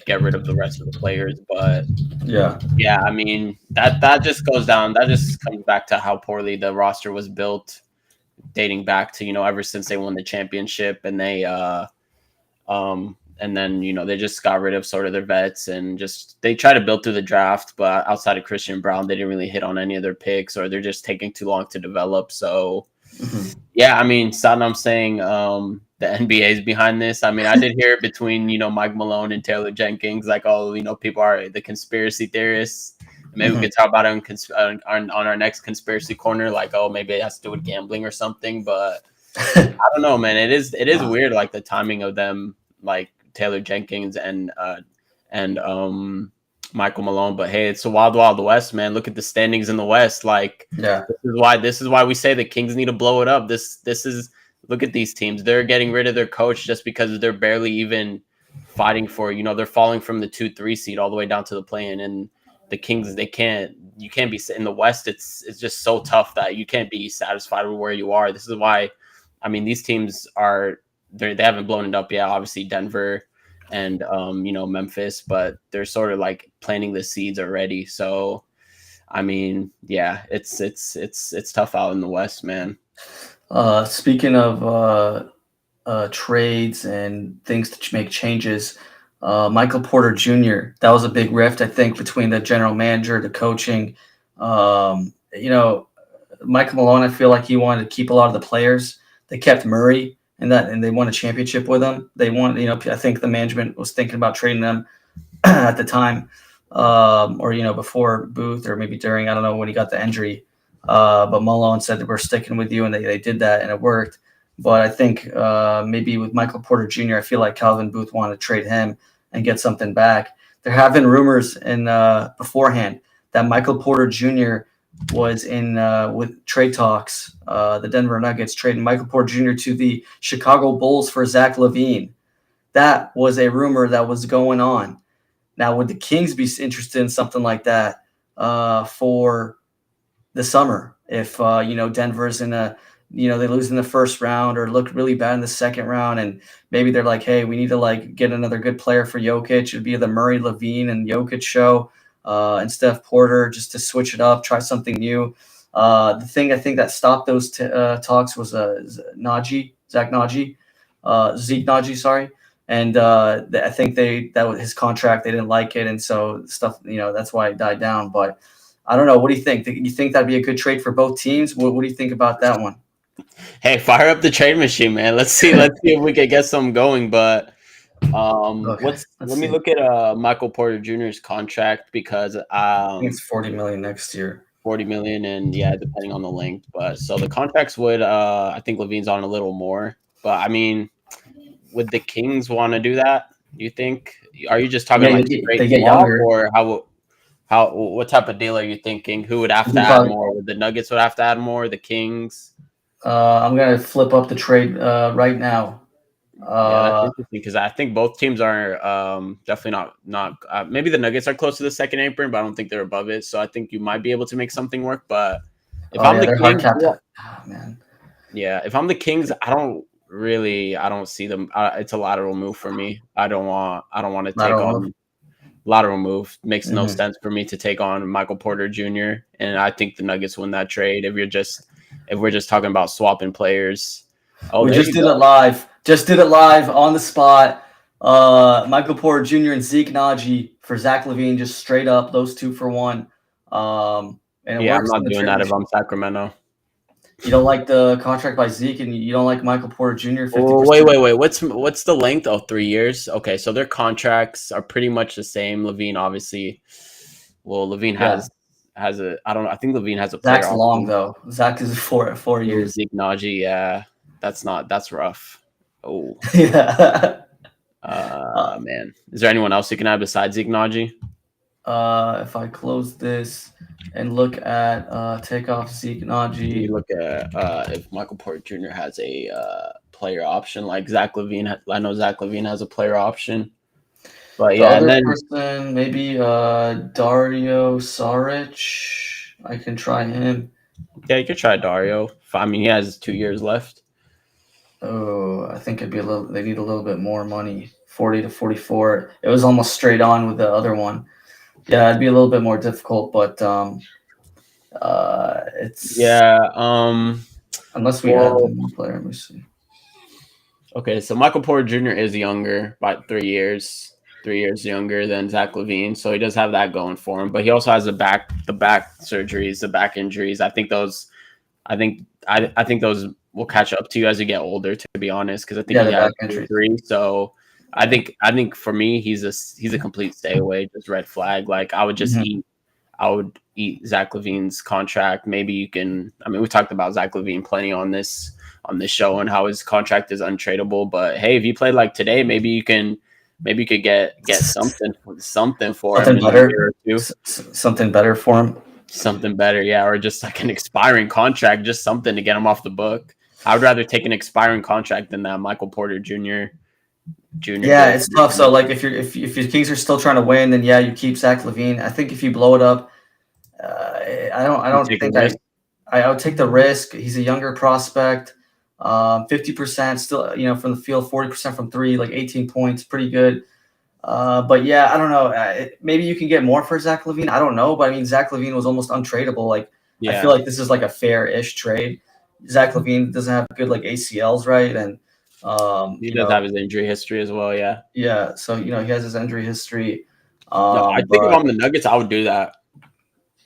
rid of the rest of the players, but yeah, I mean that just goes down. That just comes back to how poorly the roster was built, dating back to ever since they won the championship, and and then they just got rid of sort of their vets and just they try to build through the draft, but outside of Christian Brown, they didn't really hit on any of their picks, or they're just taking too long to develop. So yeah, I mean, I'm saying the NBA is behind this. I mean, I did hear between Mike Malone and Taylor Jenkins, like, oh, people are the conspiracy theorists. Maybe we could talk about it on our next conspiracy corner, like, oh, maybe it has to do with gambling or something. But I don't know, man. It is weird, like the timing of them, like Taylor Jenkins and Michael Malone. But hey, it's a wild, wild West, man. Look at the standings in the West. Like, this is why we say the Kings need to blow it up. This is. Look at these teams. They're getting rid of their coach just because they're barely even fighting for, they're falling from the 2-3 seed all the way down to the play-in. And the Kings, you can't be in the West. It's just so tough that you can't be satisfied with where you are. This is why, I mean, these teams they haven't blown it up yet. Obviously Denver and, Memphis, but they're sort of like planting the seeds already. So, I mean, yeah, it's tough out in the West, man. Speaking of trades and things to make changes, Michael Porter Jr., that was a big rift, I think, between the general manager, the coaching. Michael Malone, I feel like he wanted to keep a lot of the players. They kept Murray and they won a championship with him. They won, I think the management was thinking about trading them at the time, or before Booth or maybe during, I don't know, when he got the injury. But Malone said that we're sticking with you, and they did that, and it worked. But I think maybe with Michael Porter Jr., I feel like Calvin Booth wanted to trade him and get something back. There have been rumors beforehand that Michael Porter Jr. was in with trade talks. The Denver Nuggets trading Michael Porter Jr. to the Chicago Bulls for Zach LaVine. That was a rumor that was going on. Now, would the Kings be interested in something like that for the summer if Denver's in they lose in the first round or look really bad in the second round, and maybe they're like, hey, we need to like get another good player for Jokic? It'd be the Murray, LaVine, and Jokic show instead of Porter, just to switch it up, try something new. The thing I think that stopped those talks was Zeke Naji, sorry. And I think that was his contract. They didn't like it, and so stuff. That's why it died down. But I don't know. What do you think? You think that'd be a good trade for both teams? What do you think about that one? Hey, fire up the trade machine, man. Let's see if we can get some going. But let me look at Michael Porter Jr.'s contract, because I think it's $40 million next year. $40 million, and yeah, depending on the length. But so the contracts would I think LaVine's on a little more. But I mean, would the Kings want to do that? Do you think? Are you just talking like straight swap, or what type of deal are you thinking? Who would have to add more? Would the Nuggets would have to add more? The Kings? I'm gonna flip up the trade right now. Yeah, that's interesting, because I think both teams are definitely not. Maybe the Nuggets are close to the second apron, but I don't think they're above it. So I think you might be able to make something work. But if I'm the Kings, if I'm the Kings, I don't see them. It's a lateral move for me. I don't want to take on. Lateral move makes no sense for me to take on Michael Porter Jr. And I think the Nuggets win that trade. If we're just talking about swapping players. Oh, we just did it live. Just did it live on the spot. Michael Porter Jr. and Zeke Naji for Zach LaVine, just straight up, those two for one. And I'm not doing that if I'm Sacramento. You don't like the contract by Zeke, and you don't like Michael Porter Jr. 50%? Oh, wait. What's the length? Oh, 3 years. Okay, so their contracts are pretty much the same. LaVine, obviously. Well, LaVine has has a. I don't know. I think Levine has a player Zach's option. long though. Zach is 4 years. Zeke Naji, yeah, that's rough. Oh, Yeah. man, is there anyone else you can have besides Zeke Naji? If I close this and look at take off Zeke You Naji. look at if Michael Porter Jr. has a player option like Zach Levine. I know Zach Levine has a player option, but The yeah, and other then person, maybe Dario Saric. I can try him. yeah, you could try Dario. I mean, he has 2 years left. Oh, I think it'd be a little. They need a little bit more money. 40 to 44. It was almost straight on with the other one. Yeah, it'd be a little bit more difficult, but it's Yeah. unless we add one more player. Let me see. Okay, so Michael Porter Jr. is younger by 3 years. 3 years younger than Zach Levine, so he does have that going for him. But he also has the back surgeries, the back injuries. I think those will catch up to you as you get older. To be honest, because I think Yeah, he the has back injury. 3. So I think for me, he's a complete stay away, just red flag. Like I would just eat Zach Levine's contract. Maybe you can. I mean, we talked about Zach Levine plenty on this show and how his contract is untradeable. But hey, if you play like today, maybe you could get something for him Something in better. a year or two. Something better for him. Something better, yeah, or just like an expiring contract, just something to get him off the book. I would rather take an expiring contract than that Michael Porter Jr. Yeah, it's tough. So like if your Kings are still trying to win, then yeah, you keep Zach Levine. I think if you blow it up, I don't think I would take the risk. He's a younger prospect. 50% still, from the field, 40% from three, like 18 points, pretty good. But yeah, I don't know. Maybe you can get more for Zach Levine. I don't know, but I mean, Zach Levine was almost untradeable. Like, I feel like this is like a fair-ish trade. Zach Levine doesn't have good like ACLs, right? And he does have his injury history as well. Yeah. Yeah. So he has his injury history. No, I think if I'm the Nuggets, I would do that.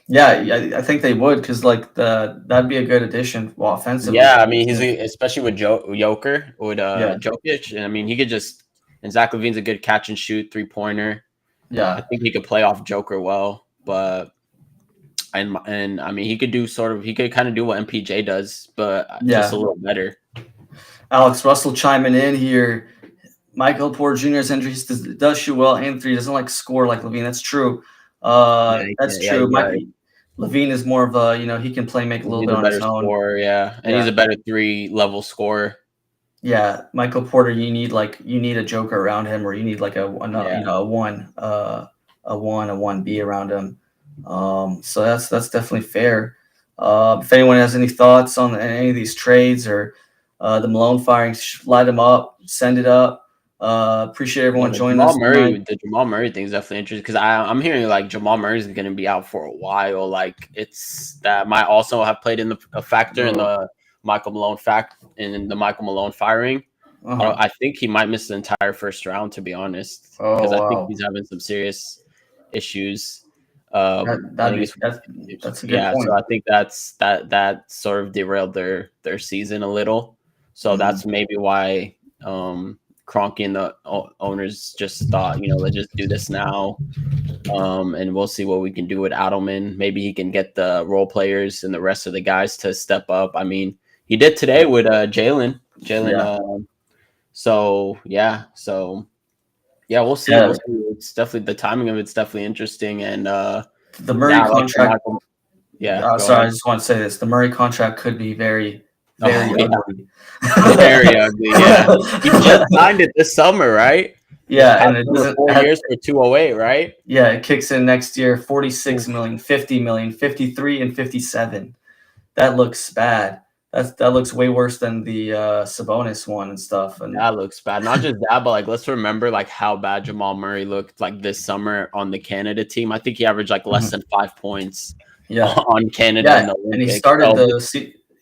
Yeah, I think they would because like that'd be a good addition offensively. Yeah, I mean especially with Joker with Yeah. Jokic, and I mean he could just and Zach Levine's a good catch and shoot 3-pointer. Yeah, I think he could play off Joker well, but and I mean he could kind of do what MPJ does, but just a little better. Alex Russell chiming in here. Michael Porter Jr.'s injuries does shoot well and three. Doesn't like score like Levine. That's true. That's true. Levine is more of a he can make a little bit on his own. Scorer, yeah, and he's a better 3-level scorer. Yeah, Michael Porter, you need a joker around him, or you need like a 1B around him. So that's definitely fair. If anyone has any thoughts on any of these trades or the Malone firing, light them up, send it up. Appreciate everyone joining us. The Jamal Murray thing is definitely interesting because I'm hearing like Jamal Murray is going to be out for a while. Like that might also have played in a factor in the Michael Malone Michael Malone firing. I think he might miss the entire first round, to be honest, because I think he's having some serious issues. That's a good point. So I think that sort of derailed their season a little. So that's maybe why Kroenke and the owners just thought, let's just do this now, and we'll see what we can do with Adelman. Maybe he can get the role players and the rest of the guys to step up. I mean, he did today with Jalen. So we'll see. Yeah. We'll see. It's definitely the timing of it's definitely interesting, and the Murray contract. Sorry, I just want to say this: the Murray contract could be very ugly. Very ugly. Yeah, he just signed it this summer, right? Yeah, and it doesn't 4 years for 208, right? Yeah, it kicks in next year: 46 million, 50 million, 53, and 57. That looks bad. That looks way worse than the Sabonis one and stuff. And that looks bad. Not just that, but like let's remember like how bad Jamal Murray looked like this summer on the Canada team. I think he averaged like less than 5 points. On Canada. Yeah, and he started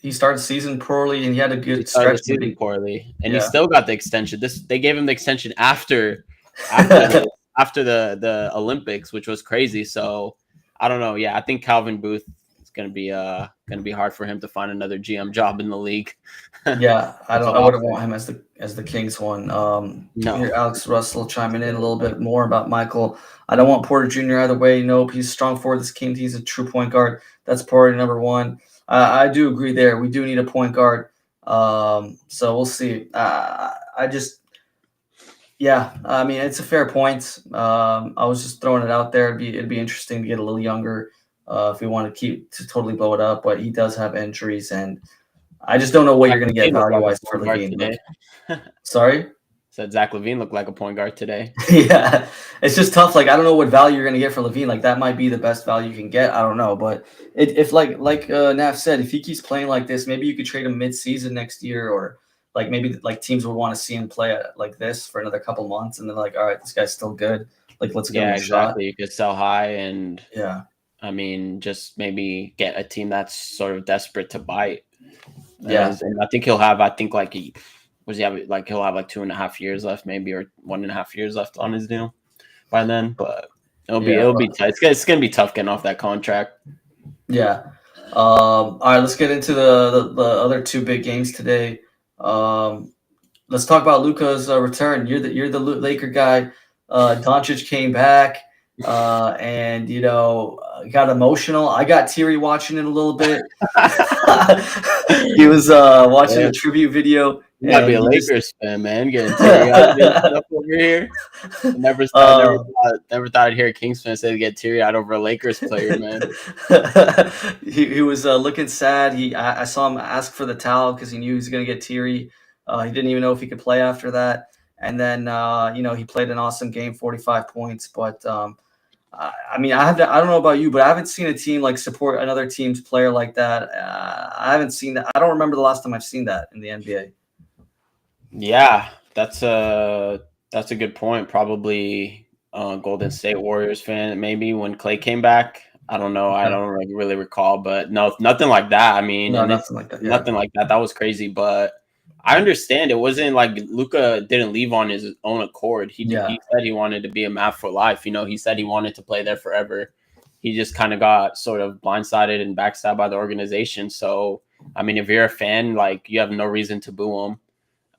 he started the season poorly, and he had a good stretch. Poorly, and he still got the extension. They gave him the extension after the Olympics, which was crazy. So I don't know. Yeah, I think Calvin Booth gonna be hard for him to find another GM job in the league. Yeah, That's a I lot wouldn't for want him. him as the Kings one. No. Here, Alex Russell chiming in a little bit more about Michael. I don't want Porter Jr. either way. Nope, he's strong for this King. He's a true point guard. That's priority number one. I do agree there. We do need a point guard. So we'll see. I just, yeah, I mean, it's a fair point. I was just throwing it out there. It'd be interesting to get a little younger if we want to keep to totally blow it up. But he does have injuries, and I just don't know what Zach you're going to get LaVine looked value like a wise for point guard Levine. today. Sorry. Said Zach LaVine looked like a point guard today. Yeah, it's just tough. Like I don't know what value you're going to get for Levine. Like that might be the best value you can get. I don't know, but if like Naf said, if he keeps playing like this, maybe you could trade him mid-season next year, or like maybe like teams would want to see him play like this for another couple months, and then like, all right, this guy's still good. Like let's give him Yeah, a shot. exactly. You could sell high and Yeah, I mean just maybe get a team that's sort of desperate to bite. yeah. And I think he'll have like he'll have like 2.5 years left, maybe, or 1.5 years left on his deal by then. But it'll be tight. It's gonna be tough getting off that contract. Yeah. All right, let's get into the other two big games today. Let's talk about Luka's return. You're the Laker guy. Doncic came back, and got emotional. I got teary watching it a little bit. He was watching a tribute video. You might be a Lakers fan, man. Getting teary eyed and stuff over here. Never thought I'd hear a Kings fan say to get teary eyed over a Lakers player, man. He was looking sad. I saw him ask for the towel because he knew he was going to get teary. He didn't even know if he could play after that. And then he played an awesome game, 45 points. But I mean, I don't know about you, but I haven't seen a team like support another team's player like that. I haven't seen that. I don't remember the last time I've seen that in the NBA. Yeah, that's a good point. Probably Golden State Warriors fan, maybe when Clay came back. I don't know. I don't really recall, but no, nothing like that. I mean, no, nothing like that. Yeah. Nothing like that. That was crazy, but I understand it wasn't like Luka didn't leave on his own accord. He said he wanted to be a Mav for life. He said he wanted to play there forever. He just kind of got sort of blindsided and backstabbed by the organization. So, I mean, if you're a fan, like you have no reason to boo him.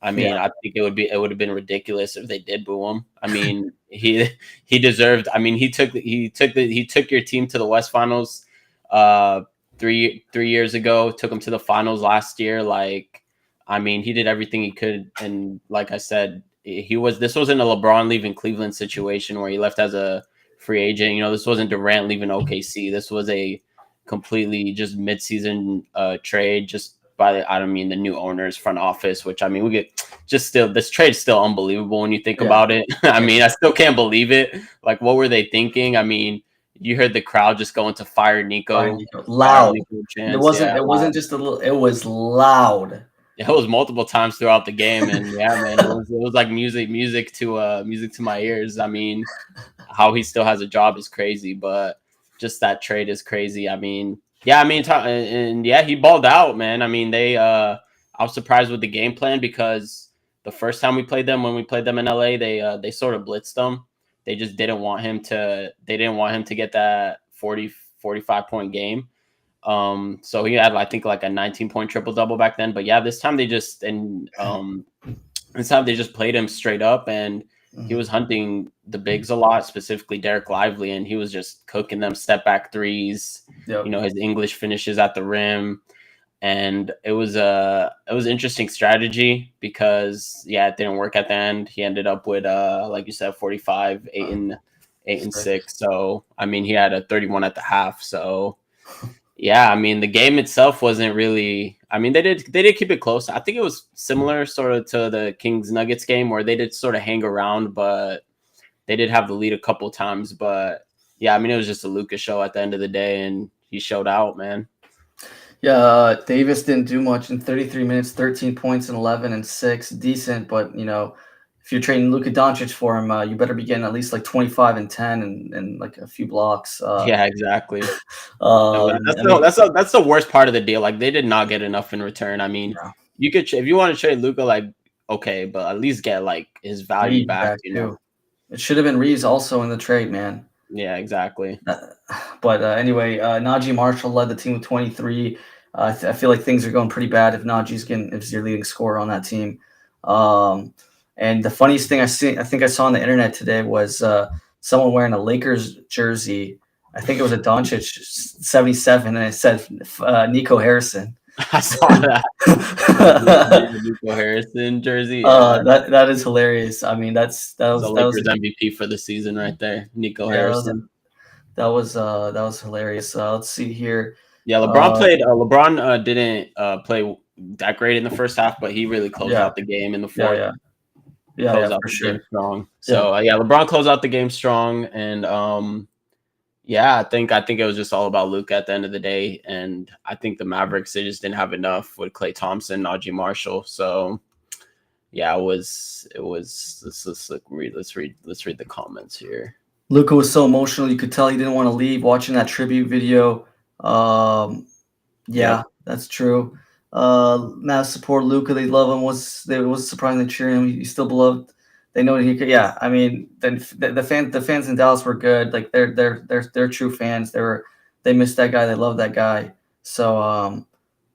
I mean, I think it would have been ridiculous if they did boo him. I mean, he deserved. I mean, he took your team to the West Finals 3 years ago. Took them to the finals last year. Like, I mean, he did everything he could, and like I said, this wasn't a LeBron leaving Cleveland situation where he left as a free agent. This wasn't Durant leaving OKC. This was a completely just midseason trade, just by the new owners, front office. Which I mean, this trade is still unbelievable when you think about it. I mean, I still can't believe it. Like, what were they thinking? I mean, you heard the crowd just going to fire Nico. Loud. It wasn't just a little. It was loud. It was multiple times throughout the game, and yeah, man, it was like music to my ears. I mean, how he still has a job is crazy, but just that trade is crazy. I mean, yeah, he balled out, man. I mean, I was surprised with the game plan because the first time when we played them in LA, they sort of blitzed them. They just didn't want him to get that 45 point game. So he had, I think, like a 19-point triple-double back then. But yeah, this time they just played him straight up, and he was hunting the bigs a lot, specifically Derek Lively, and he was just cooking them step back threes. Yep. His English finishes at the rim, and it was interesting strategy because it didn't work at the end. He ended up with like you said, 45, 8 and 6. So I mean, he had a 31 at the half. So. Yeah, I mean, the game itself wasn't really. I mean, they did keep it close. I think it was similar sort of to the Kings Nuggets game where they did sort of hang around, but they did have the lead a couple times. But yeah, I mean, it was just a Luka show at the end of the day, and he showed out, man. Yeah, Davis didn't do much in 33 minutes, 13 points and 11 and 6, decent, but if you're trading Luka Doncic for him, you better be getting at least like 25 and 10 and like a few blocks. Yeah, exactly. That's the worst part of the deal. Like, they did not get enough in return. I mean, you could, if you want to trade Luka, like, okay, but at least get like his value back. It should have been Reeves also in the trade, man. Yeah, exactly. But anyway, Najee Marshall led the team with 23. I feel like things are going pretty bad if if your leading scorer on that team. And the funniest thing I think I saw on the internet today was someone wearing a Lakers jersey. I think it was a Doncic 77, and it said Nico Harrison. I saw that. The Nico Harrison jersey. Yeah. That is hilarious. I mean, that was the Lakers MVP for the season right there, Nico Harrison. That was hilarious. Let's see here. Yeah, LeBron played. LeBron didn't play that great in the first half, but he really closed out the game in the fourth. Closed out the game strong. So LeBron closed out the game strong, and I think it was just all about Luka at the end of the day, and I think the Mavericks, they just didn't have enough with Klay Thompson, Najee Marshall. So it was. Let's read the comments here. Luka was so emotional, you could tell he didn't want to leave. Watching that tribute video, that's true. Mavs support Luka; they love him. It was surprising to cheer him. He's still beloved. They know that he could. Yeah, I mean, then the fans in Dallas were good. Like they're true fans. They missed that guy. They love that guy. So I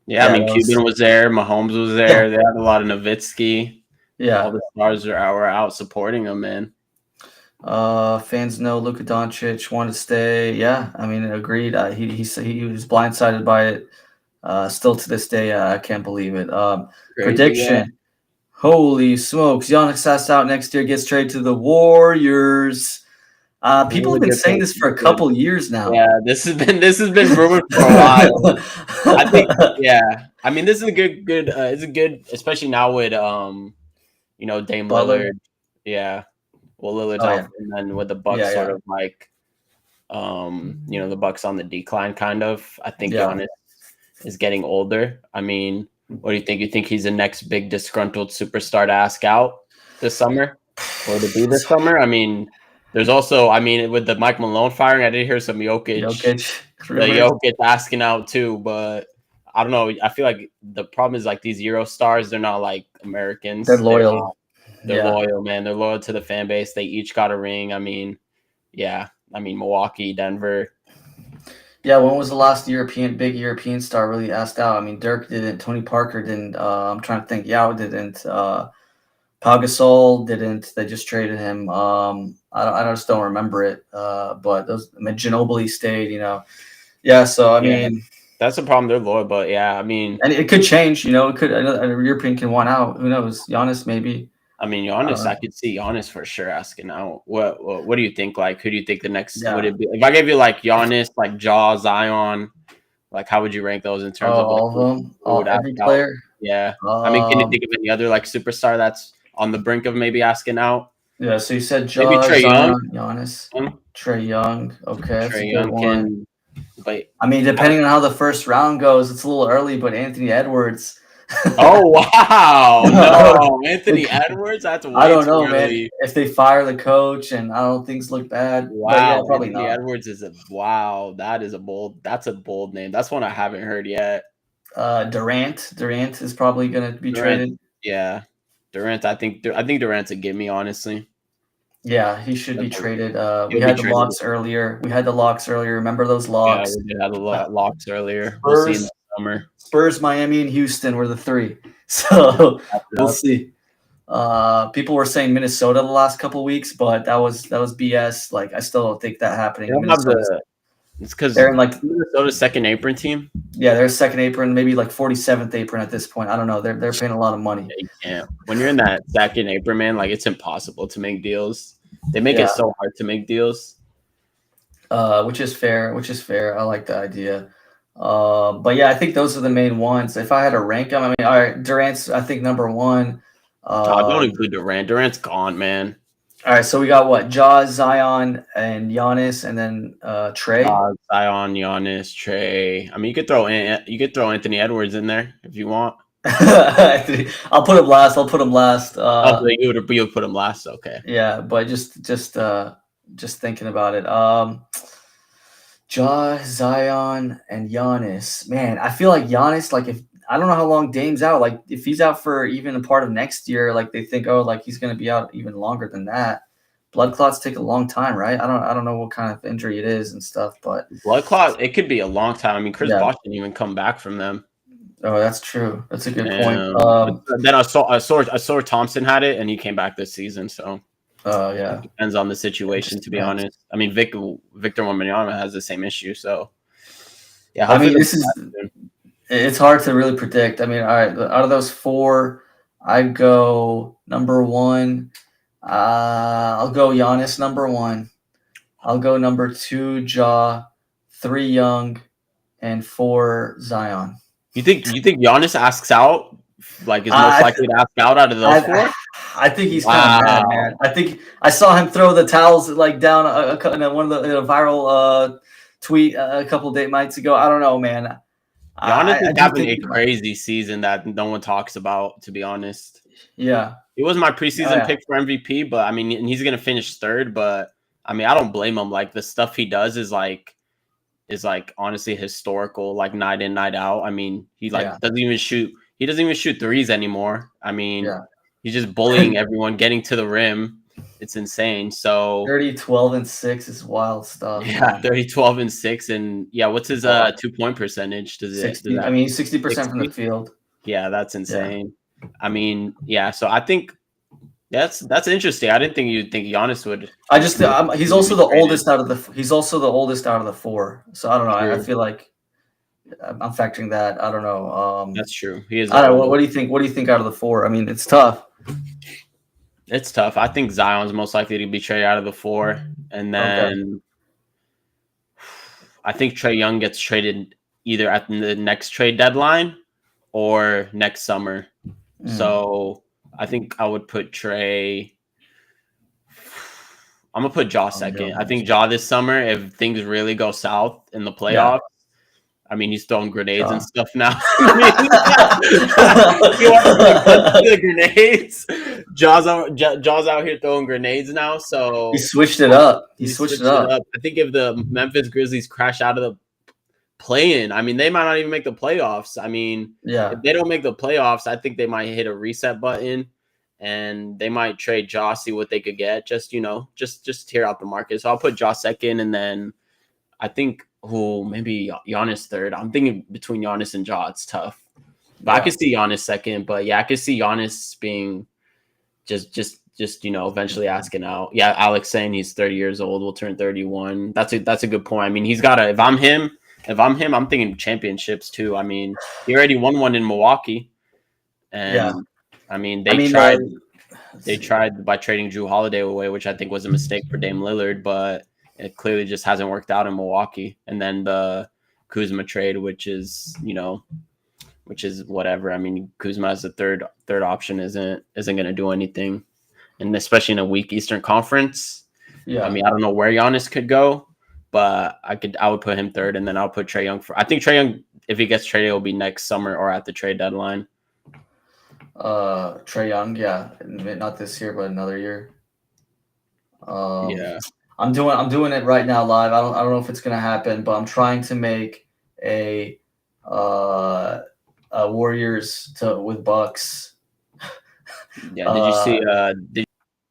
mean, Cuban was there. Mahomes was there. They had a lot of Nowitzki. Yeah, all the stars were out supporting him, man. Fans know Luka Doncic wanted to stay. Yeah, I mean, agreed. He was blindsided by it. Still to this day, I can't believe it. Prediction. Yeah. Holy smokes! Giannis has out next year. Gets traded to the Warriors. People have been saying this for a couple years now. Yeah, this has been rumored for a while. I think. Yeah, I mean, this is a good. It's a good, especially now with Dame Lillard. Yeah. Well, Lillard's out, and then with the Bucks sort of like, the Bucks on the decline, kind of. I think Giannis is getting older. I mean, what do you think? You think he's the next big disgruntled superstar to ask out this summer, or to be this summer? I mean, there's also, with the Mike Malone firing, I did hear some Jokic asking out too, but I don't know. I feel like the problem is like these Euro stars, they're not like Americans. They're loyal. They're loyal, man. They're loyal to the fan base. They each got a ring. I mean, Milwaukee, Denver. Yeah, when was the last big European star really asked out? I mean, Dirk didn't. Tony Parker didn't. I'm trying to think. Yao didn't. Pau Gasol didn't. They just traded him. I just don't remember it. But Ginobili stayed. Yeah. So I mean, that's the problem. They're loyal, but and it could change. It could. A European can want out. Who knows? Giannis maybe. I mean, Giannis, I could see Giannis for sure asking out. What do you think? Like, who do you think the next would it be? If I gave you like Giannis, like Ja, Zion, like how would you rank those in terms of all of them? Every player? Yeah. Can you think of any other like superstar that's on the brink of maybe asking out? Yeah. So you said Ja, maybe Trae Young, Giannis, Trae Young. Okay, Trae Young one. But depending on how the first round goes, it's a little early. But Anthony Edwards. Oh wow! No, Anthony Edwards. That's way I don't know, early. Man. If they fire the coach and I don't things look bad. Wow, probably Anthony not. Edwards is That's a bold name. That's one I haven't heard yet. Durant is probably going to be traded. Yeah, Durant. I think Durant's a gimme, honestly. Yeah, he should be traded. We had the locks earlier. Remember those locks? Yeah, we had the locks earlier. We'll see in the summer. Spurs, Miami, and Houston were the three. So we'll see. People were saying Minnesota the last couple of weeks, but that was BS. Like I still don't think that happening. It's because they're in like Minnesota's second apron team. Yeah, they're second apron, maybe like 47th apron at this point. I don't know. They're paying a lot of money. Yeah, you can't. When you're in that second apron, man, like it's impossible to make deals. They make it so hard to make deals. Which is fair. I like the idea. But yeah, I think those are the main ones. If I had to rank them, all right, Durant's I think number one. Don't include Durant. Durant's gone, man. All right, so we got what? Ja, Zion, and Giannis, and then Trae. Zion, Giannis, Trae. You could throw Anthony Edwards in there if you want. I'll put him last. You'll put him last. Okay. Yeah, but just thinking about it. Ja, Zion, and Giannis. Man, I feel like Giannis, like if I don't know how long Dame's out, like if he's out for even a part of next year, like they think, oh, like he's going to be out even longer than that. blood clots take a long time, right? I don't know what kind of injury it is and stuff, but Blood clot, it could be a long time. I mean, Chris yeah. Bosh didn't even come back from them. Oh, that's true. That's a good point. But then I saw Thompson had it, and he came back this season. So Yeah, it depends on the situation, to be honest. I mean, Victor Wembanyama has the same issue. So yeah, I mean, it's hard to really predict. I mean, all right, out of those four, I'd go number one. I'll go Giannis number one. I'll go number two, Ja, three, Young, and four, Zion. You think Giannis asks out? Like, is most likely to ask out of those four? I think he's kind of mad, man. I think I saw him throw the towels like down in one of the viral tweet a couple of nights ago. I don't know, man. Giannis is having a crazy season that no one talks about, to be honest. Yeah. It was my preseason pick for MVP, but I mean, he's going to finish third, but I mean, I don't blame him. Like, the stuff he does is like honestly historical, like night in, night out. I mean, he doesn't even shoot threes anymore. I mean, he's just bullying everyone, getting to the rim. It's insane. So 30, 12, and 6 is wild stuff. Yeah, 30, 12, and 6. And yeah, what's his 2-point percentage? Does 60, I mean, 60% from the field. Yeah, that's insane. Yeah. I mean, yeah, so I think that's interesting. I didn't think you'd think Giannis would. I just he's also the oldest out of the four. So I don't know. I feel like I'm factoring that. I don't know. That's true. He is. I don't know. What do you think? What do you think out of the four? I mean, it's tough. It's tough. I think Zion's most likely to be traded out of the four, and then I think Trae Young gets traded either at the next trade deadline or next summer. So I think I would put Trae. I'm gonna put Ja second. I think Ja this summer, if things really go south in the playoffs. I mean, he's throwing grenades and stuff now. The grenades. Jaws out here throwing grenades now. So he switched it up. He switched it up. I think if the Memphis Grizzlies crash out of the play-in, I mean, they might not even make the playoffs. I mean, if they don't make the playoffs, I think they might hit a reset button and they might trade Ja, see what they could get. Just tear out the market. So I'll put Ja second, and then I think maybe Giannis third. I'm thinking between Giannis and Ja, it's tough. But I could see Giannis second. But yeah, I could see Giannis being just eventually asking out. Yeah, Alex saying he's 30 years old, will turn 31. That's a good point. I mean, he's got to. If I'm him, I'm thinking championships too. I mean, he already won one in Milwaukee, and I mean they tried by trading Jrue Holiday away, which I think was a mistake for Dame Lillard, but it clearly just hasn't worked out in Milwaukee. And then the Kuzma trade, which is whatever. I mean, Kuzma as the third option isn't going to do anything, and especially in a weak Eastern Conference. Yeah, I mean, I don't know where Giannis could go, but I would put him third, and then I'll put Trae Young I think Trae Young, if he gets traded, will be next summer or at the trade deadline. Trae Young, not this year, but another year. I'm doing it right now live. I don't know if it's gonna happen, but I'm trying to make a Warriors with Bucks. Yeah. Did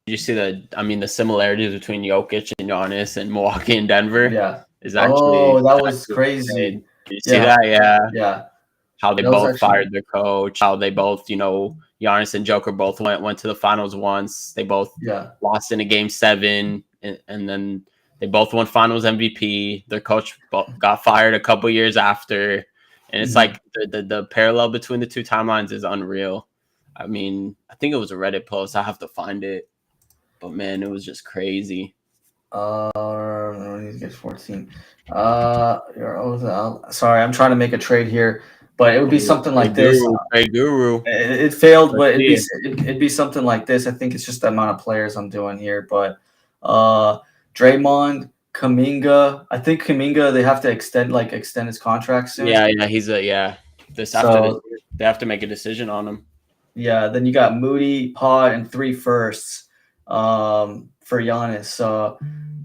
you see the similarities between Jokic and Giannis and Milwaukee and Denver? Yeah. Is actually that was crazy. Did you see that? Yeah. How they both fired their coach. How they both, Giannis and Joker both went to the finals once. They both lost in a game 7. And then they both won finals MVP. Their coach got fired a couple years after. And it's like the parallel between the two timelines is unreal. I mean, I think it was a Reddit post. I have to find it. But, man, it was just crazy. He gets 14. Sorry, I'm trying to make a trade here. But it would be something like this. Trade guru. It failed, but it'd be something like this. I think it's just the amount of players I'm doing here. But Draymond, Kuminga. I think Kuminga, they have to extend his contract soon. Yeah, he's they have to make a decision on him. Yeah, then you got Moody, Pod, and 3 firsts for Giannis. So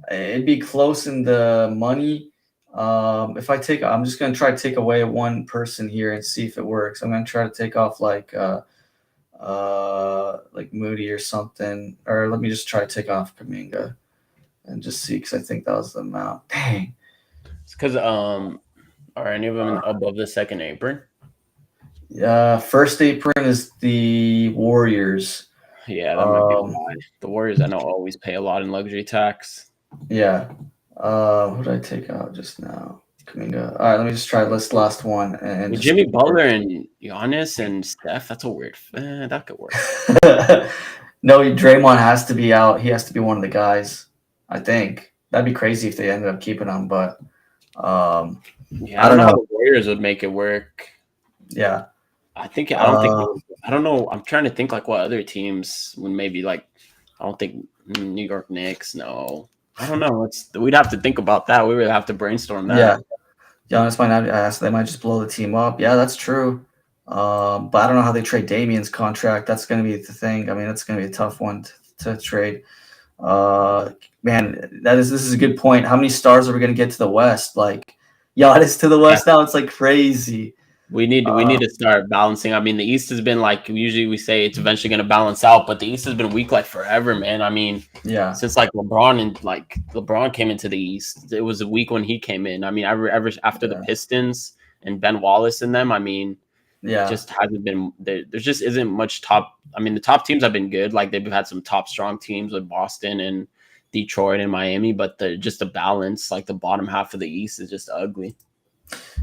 it'd be close in the money. I'm just gonna try to take away one person here and see if it works. I'm gonna try to take off like Moody or something. Or let me just try to take off Kaminga and just see, because I think that was the amount. Dang. It's because are any of them above the second apron? First apron is the Warriors. Yeah, that might be why. The Warriors, I know, always pay a lot in luxury tax. Yeah. Who did I take out just now? Kaminga. All right, let me just try this last one. And With just Jimmy Butler and Giannis and Steph, that's a weird. That could work. No, Draymond has to be out. He has to be one of the guys. I think that'd be crazy if they ended up keeping him, but yeah, I don't know how the Warriors would make it work. Yeah, I don't think I don't know. I'm trying to think like what other teams would maybe like. I don't think New York Knicks. No, I don't know. We'd have to think about that. We would have to brainstorm that. Yeah, Giannis might not. They might just blow the team up. Yeah, that's true. But I don't know how they trade Damian's contract. That's going to be the thing. I mean, that's going to be a tough one to trade. Man, this is a good point. How many stars are we going to get to the West? Like, Giannis to the West now. It's like crazy. We need to start balancing. I mean, the East has been like usually we say it's eventually going to balance out, but the East has been weak like forever, man. I mean, since like LeBron came into the East, it was a week when he came in. I mean, ever after the Pistons and Ben Wallace and them, I mean, it just hasn't been there. There just isn't much top. I mean, the top teams have been good. Like they've had some top strong teams with Boston and Detroit and Miami, but just the balance, like the bottom half of the East, is just ugly.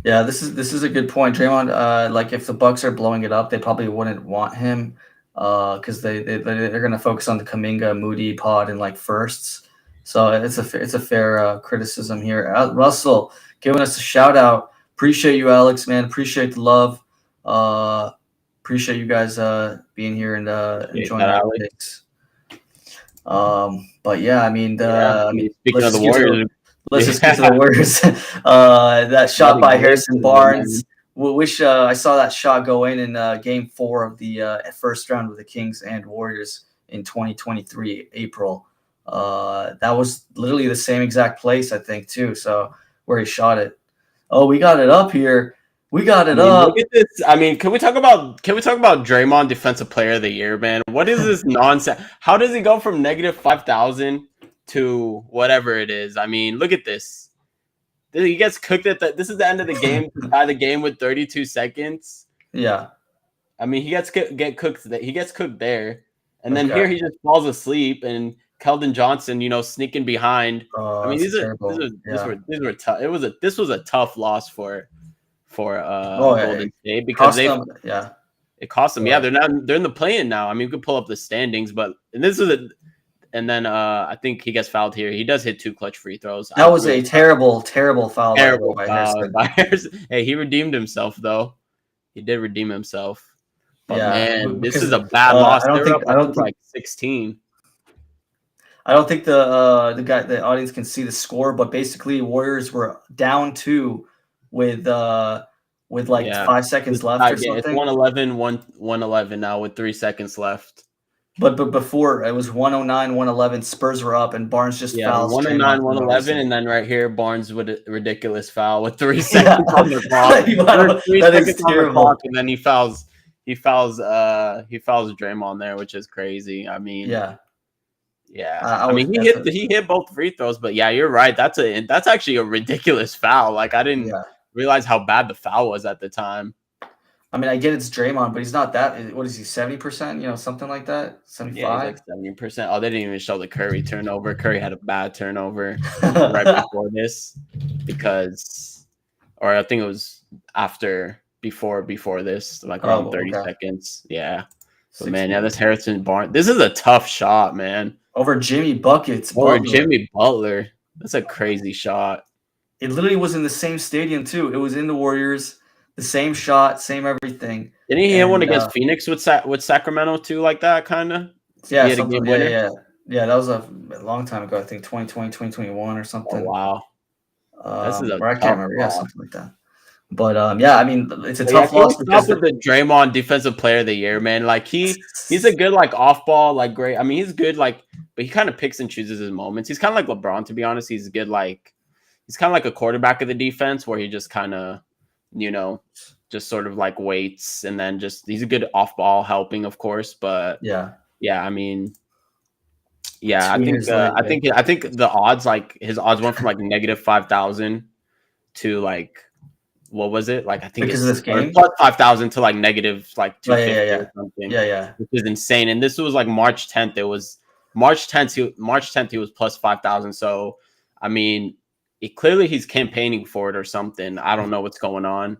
Yeah, this is a good point, Draymond. Like if the Bucks are blowing it up, they probably wouldn't want him because they're going to focus on the Kaminga, Moody, Pod, and like firsts. So it's a fair criticism here. Russell giving us a shout out. Appreciate you, Alex, man. Appreciate the love. Appreciate you guys being here and enjoying our picks. But yeah, I mean, speaking of the Warriors. Let's just get to the Warriors. That shot by Harrison Barnes. Wish I saw that shot go in Game 4 of the first round with the Kings and Warriors in 2023 April. That was literally the same exact place, I think, too. So where he shot it. Oh, we got it up here. We got it up. Look at this. I mean, can we talk about Draymond Defensive Player of the Year, man? What is this nonsense? How does he go from negative 5,000 to whatever it is? I mean, look at this. He gets cooked this is the end of the game to tie the game with 32 seconds. Yeah. I mean, he gets cooked there. And then here he just falls asleep and Keldon Johnson, sneaking behind. I mean, these were tough. This was a tough loss for Golden State because it cost them. Yeah, they're in the play-in now. I mean, we could pull up the standings, but and then I think he gets fouled here. He does hit 2 clutch free throws. That was a terrible foul. By Harrison. Hey, he redeemed himself though. He did redeem himself. But man, this is a bad loss. I don't think like 16. I don't think the audience can see the score, but basically Warriors were down 2 with 5 seconds left or something. It's 111 now with 3 seconds left. But before it was 109, 111. Spurs were up, and Barnes just fouls. 109, 111, and then right here, Barnes with a ridiculous foul with 3 seconds on the clock. That is terrible. And then he fouls Draymond there, which is crazy. I mean, yeah. I mean, he hit both free throws, but yeah, you're right. That's actually a ridiculous foul. Like I didn't realize how bad the foul was at the time. I mean, I get it's Draymond, but he's not that. What is he? 70%? Something like that. 75. Yeah, he's like 70%. Oh, they didn't even show the Curry turnover. Curry had a bad turnover right before this or I think it was before this, like around 30 seconds. Yeah. But man, this Harrison Barnes. This is a tough shot, man. Over Jimmy Buckets. Jimmy Butler. That's a crazy shot. It literally was in the same stadium too. It was in the Warriors. The same shot, same everything. Didn't he hit one against Phoenix with Sacramento too, like that kind of? Yeah, yeah. That was a long time ago. I think 2020, 2021 or something. Oh, wow. I can't remember. Yeah, something like that. But I mean, it's a tough loss. Stop with the Draymond Defensive Player of the Year, man. Like he's a good like off ball, like great. I mean, he's good like, but he kind of picks and chooses his moments. He's kind of like LeBron, to be honest. He's good like he's kind of like a quarterback of the defense where he just kind of just sort of like waits, and then just he's a good off ball helping, of course. But Yeah. yeah, I mean, yeah, 2 years later. I think the odds, like his odds went from like negative 5,000 to like, what was it? Like I think Because of it's this game? plus 5,000 to like negative like Oh, yeah, 250 yeah, or something, yeah, yeah, which is insane. And this was like March 10th. It was March 10th. March 10th he was plus 5,000. So I mean, clearly he's campaigning for it or something. I don't know what's going on.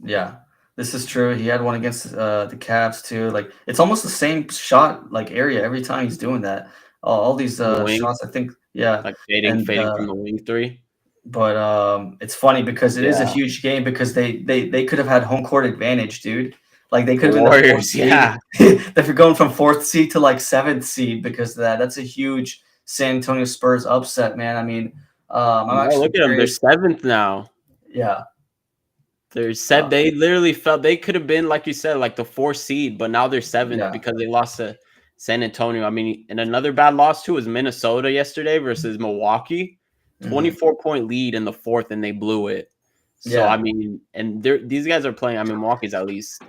yeah. This is true. He had one against the Cavs too. Like it's almost the same shot like area every time he's doing that. All these The wing, shots, I think, yeah. like And fading from the wing three. but it's funny because it is a Yeah, huge game because they could have had home court advantage, dude. Like they the could have been the fourth Warriors. seed. Yeah, If you're going from fourth seed to like seventh seed because of that, that's a huge San Antonio Spurs upset, man. I mean, I'm no, actually look at them. They're curious. seventh now. Yeah, They're said uh, they literally felt they could have been, like you said, like the 4th seed, but now they're 7th yeah. because they lost to San Antonio. I mean, and another bad loss too was Minnesota yesterday versus Milwaukee. Mhm. 24-point lead in the 4th, and they blew it. So Yeah. I mean, and these guys are playing. I mean, Milwaukee's at least.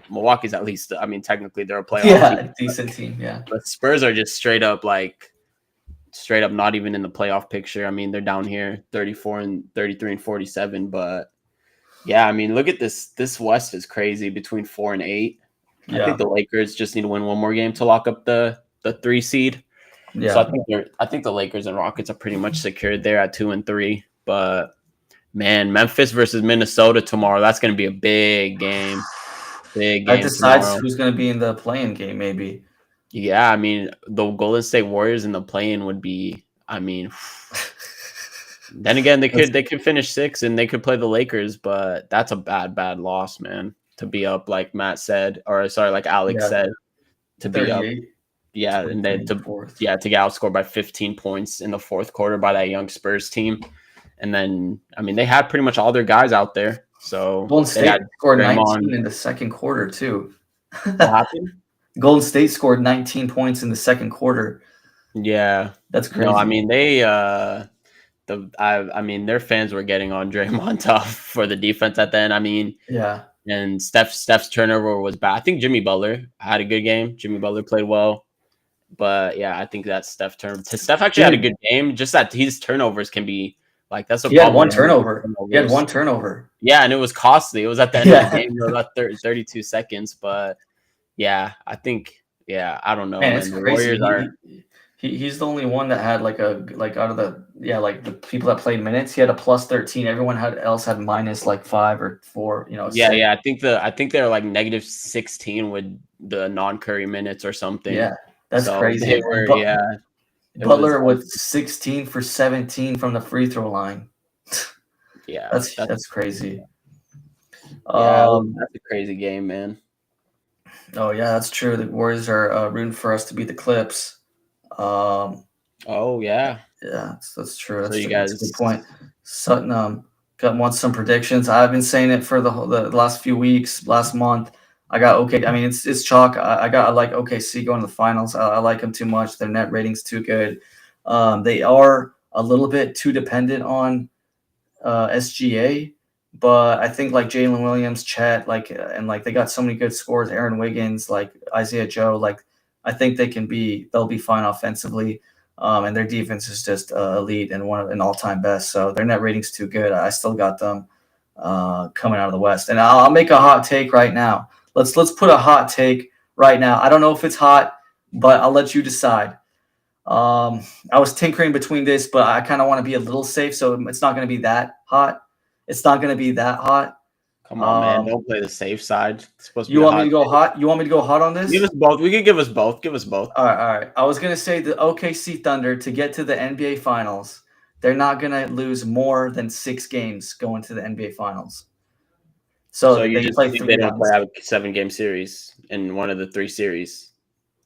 I mean, technically they're a playoff Yeah, team, decent team. Yeah, but Spurs are just straight up not even in the playoff picture. I mean, they're down here 34 and 33 and 47, but yeah, I mean, look at this. This West is crazy between 4 and 8. I think yeah, the Lakers just need to win one more game to lock up the 3 seed. So yeah. I think the Lakers and Rockets are pretty much secured there at 2 and 3. But man, Memphis versus Minnesota tomorrow. That's going to be a big game. Big That game decides tomorrow. who's going to be in the playing game, maybe. Yeah, I mean, the Golden State Warriors in the play-in would be. I mean, then again, they could finish 6 and they could play the Lakers, but that's a bad loss, man. To be up, like Matt said, or sorry, like Alex Yeah, said, to be up, 38, yeah, and 23 then in the to fourth. get outscored by 15 points in the 4th quarter by that young Spurs team, and then I mean they had pretty much all their guys out there, so Golden they State had scored Draymond. 19 in the second quarter too. What happened? Golden State scored 19 points in the second quarter. Yeah, That's no, I crazy. mean they I mean their fans were getting on Draymond tough for the defense at the end. I mean. Yeah. And Steph's turnover was bad. I think Jimmy Butler had a good game. Jimmy Butler played well. But yeah, I think that's Steph turn. Steph actually had a Dude, good game. Just that his turnovers can be like that's a he had problem one with him. turnover. He had Turnovers. one turnover. Yeah, and it was costly. It was at the end of the Yeah. game. It was about 32 seconds. But yeah, I think I don't know, Man, it's man. The crazy. Warriors are He's the only one that had like out of the like the people that played minutes, he had a plus 13. Everyone else had minus like 5 or 4, 6. yeah. I think they're like negative 16 with the non-Curry minutes or something. Yeah, that's So crazy. they And were it was Butler with 16 for 17 from the free throw line. That's crazy. That's a crazy game, man. Oh yeah, that's true. The Warriors are rooting for us to beat the Clips. Oh yeah. Yeah, that's true. So That's you true. That's a guys, good point. Sutton wants some predictions. I've been saying it for the last few weeks, last month. I got okay. I mean, it's chalk. I like OKC going to the finals. I like them too much. Their net rating's too good. They are a little bit too dependent on SGA, but I think like Jalen Williams, Chet, and they got so many good scores. Aaron Wiggins, like Isaiah Joe, like I think they'll be fine offensively. And their defense is just elite and an all-time best. So their net rating's too good. I still got them coming out of the West. And I'll make a hot take right now. Let's put a hot take right now. I don't know if it's hot, but I'll let you decide. I was tinkering between this, but I kind of want to be a little safe, so it's not going to be that hot. It's not going to be that hot. come on, man, don't play the safe side. It's supposed to be You a want me hot to go take. hot? You want me to go hot on this? Give us both. We could give us both. Give us both. All right. I was gonna say the OKC Thunder to get to the NBA Finals, they're not gonna lose more than 6 games going to the NBA Finals. So So you they just play think 3 they don't rounds. play a 7-game series in one of the 3 series?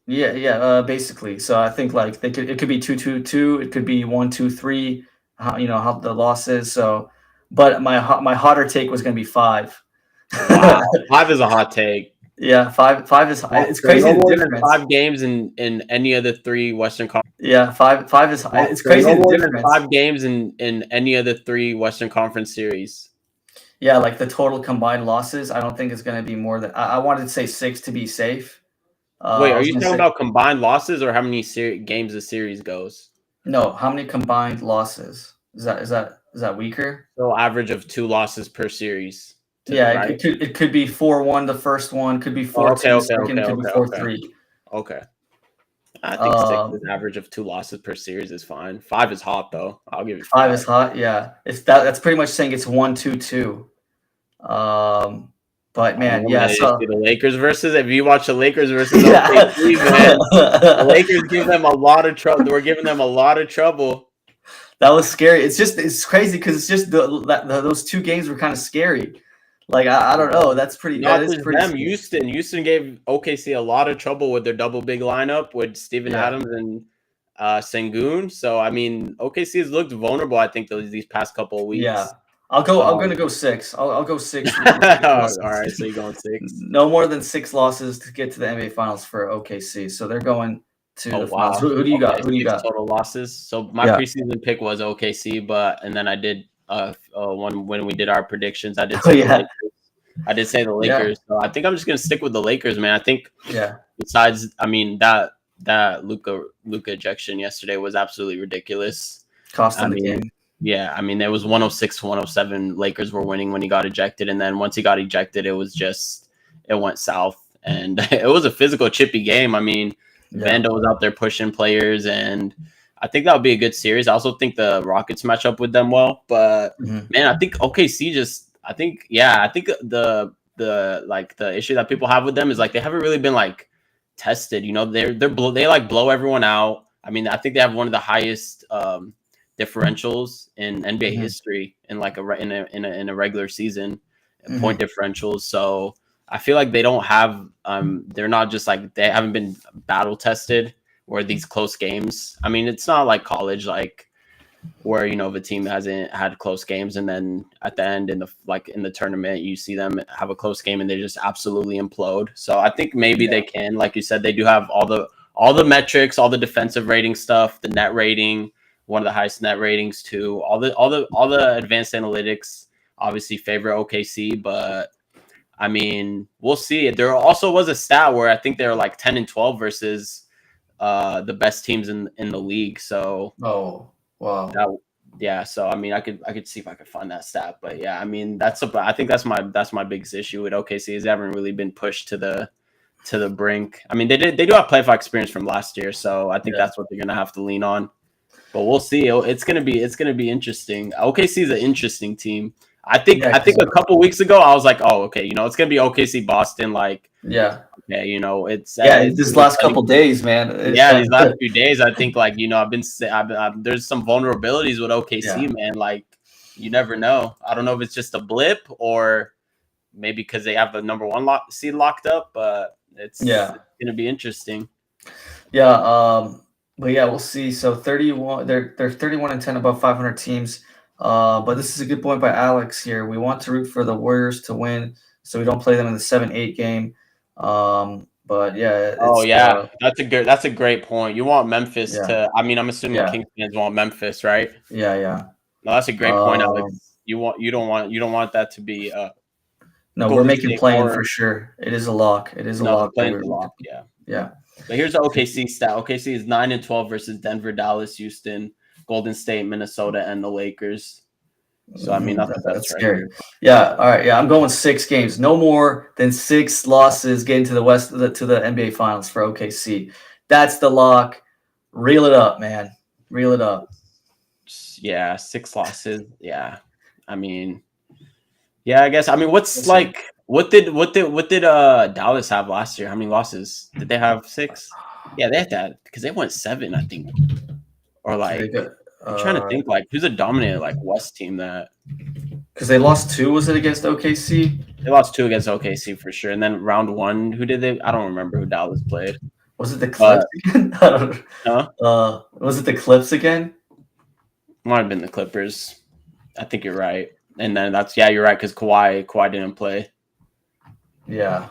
Yeah. Basically. So I think like it could be 2-2-2. It could be 1-2-3. How the loss is. So, but my hotter take was gonna be 5. Wow, 5 is a hot take. Yeah, 5 is. It's crazy No the more than difference. 5 games in any of the 3 Western Conference. Yeah, 5 is. It's crazy No the more than difference. 5 games in any of the 3 Western Conference series. Yeah, like the total combined losses, I don't think it's going to be more than. I wanted to say 6 to be safe. Wait, I are was you going to talking say about combined losses or how many games the series goes? no. How many combined losses? Is that weaker? So average of 2 losses per series, Yeah, right? it could be 4-1 the first one, could be Oh, 4-2 okay, the okay, second, okay, could be okay, okay, 4-3. okay. I think 6 is Um, average of 2 losses per series is fine. 5 is hot though. I'll give it 5 is 5. hot. Yeah, that's pretty much saying it's 1-2-2. Um, but I don't man, know, yeah. man. You see So the Lakers versus. If you watch the Lakers versus yeah. OKC, man, the Lakers give them a lot of trouble. We're giving them a lot of trouble. That was scary. It's crazy because it's just those two games were kind of scary. Like I don't know. That Not is just pretty them. scary. Houston gave OKC a lot of trouble with their double big lineup with Steven Yeah, Adams and Sengun. So I mean, OKC has looked vulnerable. I think these past couple of yeah. weeks. I'm gonna go 6. I'll go 6. All right, so Losses. you're going 6. No more than 6 losses to get to the NBA Finals for OKC. So they're going to Oh the finals. wow. Who do you got? Okay, Who do you 6 got? total losses. So my Yeah. preseason pick was OKC, and then I did one when we did our predictions. I did Oh say the yeah. Lakers. I did say the Yeah. Lakers. So I think I'm just gonna stick with the Lakers, man. I think Yeah. besides, I mean that Luka ejection yesterday was absolutely ridiculous. Cost I them the mean, game. yeah, I mean there was 106 to 107. Lakers were winning when he got ejected, and then once he got ejected, it went south, and it was a physical, chippy game. I mean, Yeah. Vando was out there pushing players, and I think that would be a good series. I also think the Rockets match up with them well, but Mhm. man, I think OKC I think the issue that people have with them is like they haven't really been like tested. You know, they like blow everyone out. I mean, I think they have one of the highest differentials in NBA Mhm. history in like in a regular season point Mhm. differentials. So I feel like they don't have they're not just like they haven't been battle tested where these close games. I mean, it's not like college like where the team hasn't had close games and then at the end in the tournament you see them have a close game and they just absolutely implode. So I think maybe Yeah. they can, like you said, they do have all the metrics, all the defensive rating stuff, the net rating, one of the highest net ratings too, all the advanced analytics obviously favor OKC, but I mean, we'll see. There also was a stat where I think they were like 10 and 12 versus the best teams in the league. So Oh, wow. that yeah, so I mean, I could see if I could find that stat, but yeah, I mean, I think that's my biggest issue with OKC is they haven't really been pushed to the brink. I mean, they do have playoff experience from last year, so I think Yeah. that's what they're gonna have to lean on. But we'll see. It's gonna be interesting. OKC is an interesting team. I think Yeah. I think a couple weeks ago I was like, oh, okay, it's gonna be OKC Boston. Like, Yeah. okay, it's Yeah. it's This gonna be last exciting. couple days, man. It's Yeah, like these last few days, I think like there's some vulnerabilities with OKC, yeah. man. Like, you never know. I don't know if it's just a blip or maybe because they have the number one seed locked up, but it's Yeah. gonna be interesting. Yeah. But yeah, we'll see. So 31, they're 31 and 10 above 500 teams. But this is a good point by Alex here. We want to root for the Warriors to win, so we don't play them in the 7-8 game. But yeah, Oh it's yeah, that's a great point. You want Memphis yeah, to? I mean, I'm assuming yeah, Kings fans want Memphis, right? yeah, yeah. No, that's a great point, Um, Alex. You don't want that to be no, we're Golden making State playing or for sure. It is a lock. It is a no, the lock that plains we're a lock. Yeah. yeah. But here's the OKC stat. OKC is 9 and 12 versus Denver, Dallas, Houston, Golden State, Minnesota, and the Lakers. So I mean that's That's right scary. here. Yeah. All right. Yeah, I'm going 6 games. No more than 6 losses getting to the to the NBA Finals for OKC. That's the lock. Reel it up, man. Reel it up. Yeah, 6 losses. Yeah. I mean, yeah, I guess. I mean, We'll what's see. like what did Dallas have last year? How many losses? Did they have 6? Yeah, they had that because they went 7, I think. Or They like got I'm trying to think like who's a dominant like West team that because they lost 2. Was it against OKC? they lost 2 against OKC for sure. And then round 1, who did they? I don't remember who Dallas played. Was it the Clips But again? I don't, no, was it the Clips again? might have been the Clippers. I think you're right. And then yeah, you're right because Kawhi didn't play. Yeah.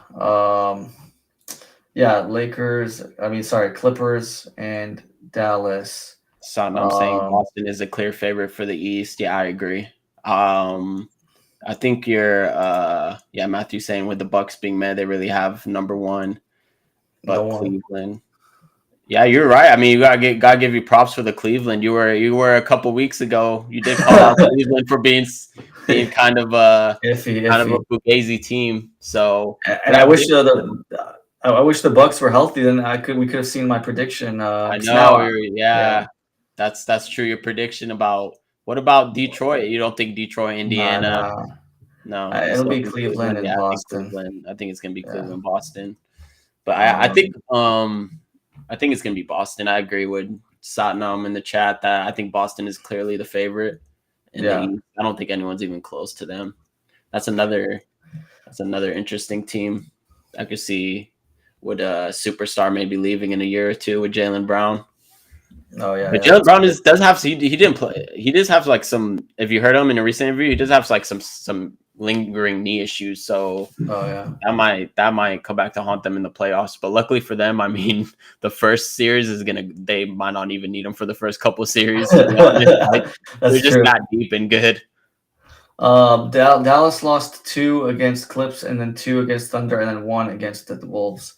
Yeah, Lakers. I mean, sorry, Clippers and Dallas. So I'm saying Um, Boston is a clear favorite for the East. Yeah, I agree. Um, I think you're Matthew saying with the Bucks being mad, they really have number one, No but one. Cleveland. Yeah, you're right. I mean, you gotta give you props for the Cleveland. You were a couple weeks ago. You did call out Cleveland for being kind of a Iffy. fugazi team. So And I wish I wish the Bucks were healthy. Then we could have seen my prediction. I 'Cause know. now, yeah, That's true. Your prediction about what about Detroit? You don't think Detroit, nah, Indiana? nah. No, you It'll still be think Cleveland Cleveland? and Yeah, I think Boston. Cleveland. I think it's gonna be Yeah. Cleveland, Boston. But Um, I think it's gonna be Boston. I agree with Satnam in the chat that I think Boston is clearly the favorite in the yeah. East. I don't think anyone's even close to them. That's another interesting team. I could see with a superstar maybe leaving in a year or two with Jaylen Brown. Oh yeah. But Yeah. Jaylen Brown does have he didn't play. He does have like some. If you heard him in a recent interview, he does have like some lingering knee issues. So Oh yeah. that might come back to haunt them in the playoffs. But luckily for them, I mean, the first series they might not even need him for the first couple of series. To be honest, they're That's just true. that deep and good. Dallas lost 2 against Clips, and then 2 against Thunder, and then 1 against the Wolves.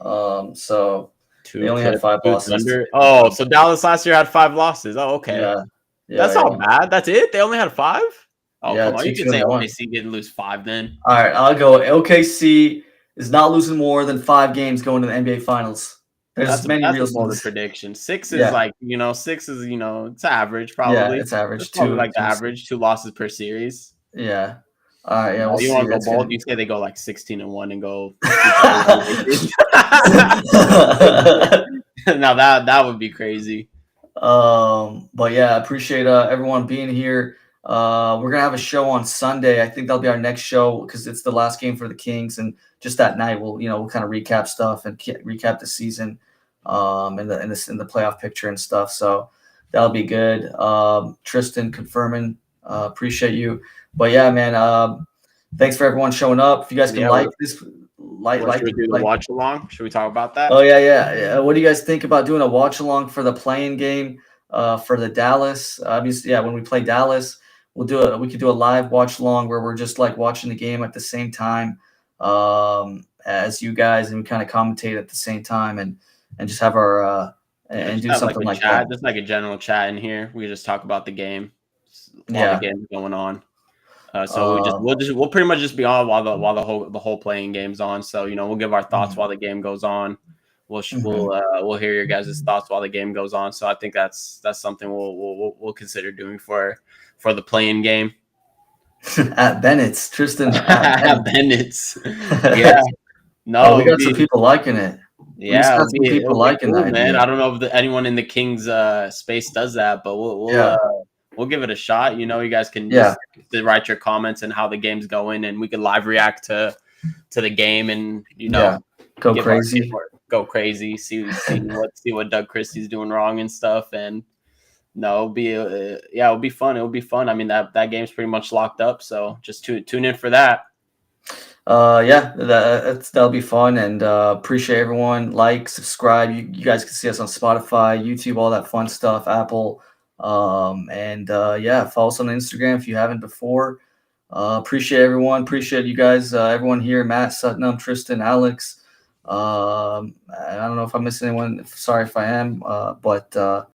So they Two only had Clips, 5 two losses. Thunder. Oh, so Dallas last year had 5 losses. Oh, okay. Yeah, That's yeah. not bad. That's it. They only had 5. Oh, Yeah, come on. 2, You 2, could say and 1. OKC didn't lose 5 then. All right, I'll go. OKC is not losing more than 5 games going to the NBA Finals. There's many That's a reasons. bolder prediction. 6 is Yeah, like, 6 is, it's average yeah, probably. it's It's average probably 2, like the 2. average 2 losses per series. Yeah. All right, yeah, No, we'll you see. want to go That's bold? gonna. You say they go like 16-1 and go. Now that would be crazy. But yeah, I appreciate everyone being here. We're gonna have a show on Sunday. I think that'll be our next show because it's the last game for the Kings, and just that night we'll kind of recap stuff and recap the season, in the playoff picture and stuff. So that'll be good. Tristan confirming, appreciate you. But yeah, man, thanks for everyone showing up. If you guys can like this, Should we do the watch along? Should we talk about that? Oh yeah. What do you guys think about doing a watch along for the playing game for the Dallas? Obviously, yeah, when we play Dallas, we could do a live watch along where we're just like watching the game at the same time as you guys, and we kind of commentate at the same time and just have our and do something like chat, that. just like a general chat in here. We just talk about the game while Yeah. the game's going on. So we'll pretty much just be on while the whole playing game's on. So we'll give our thoughts while the game goes on. We'll hear your guys' thoughts while the game goes on. So I think that's something we'll consider doing for the playing game. At Bennett's, Tristan At Bennett's. Yeah. No, we got some people liking it. Yeah, some people liking cool, that man. idea. I don't know if anyone in the Kings space does that, but we'll give it a shot. You guys can just write your comments and how the game's going, and we can live react to the game, and go crazy, see what Doug Christie's doing wrong and stuff, and it'll be fun. It'll be fun. I mean that game's pretty much locked up, so just tune in for that. That'll be fun, and appreciate everyone. Like, subscribe. You guys can see us on Spotify, YouTube, all that fun stuff, Apple. Follow us on Instagram if you haven't before. Appreciate everyone. Appreciate you guys, everyone here, Matt, Sutnam, Tristan, Alex. I don't know if I missed anyone. Sorry if I am, but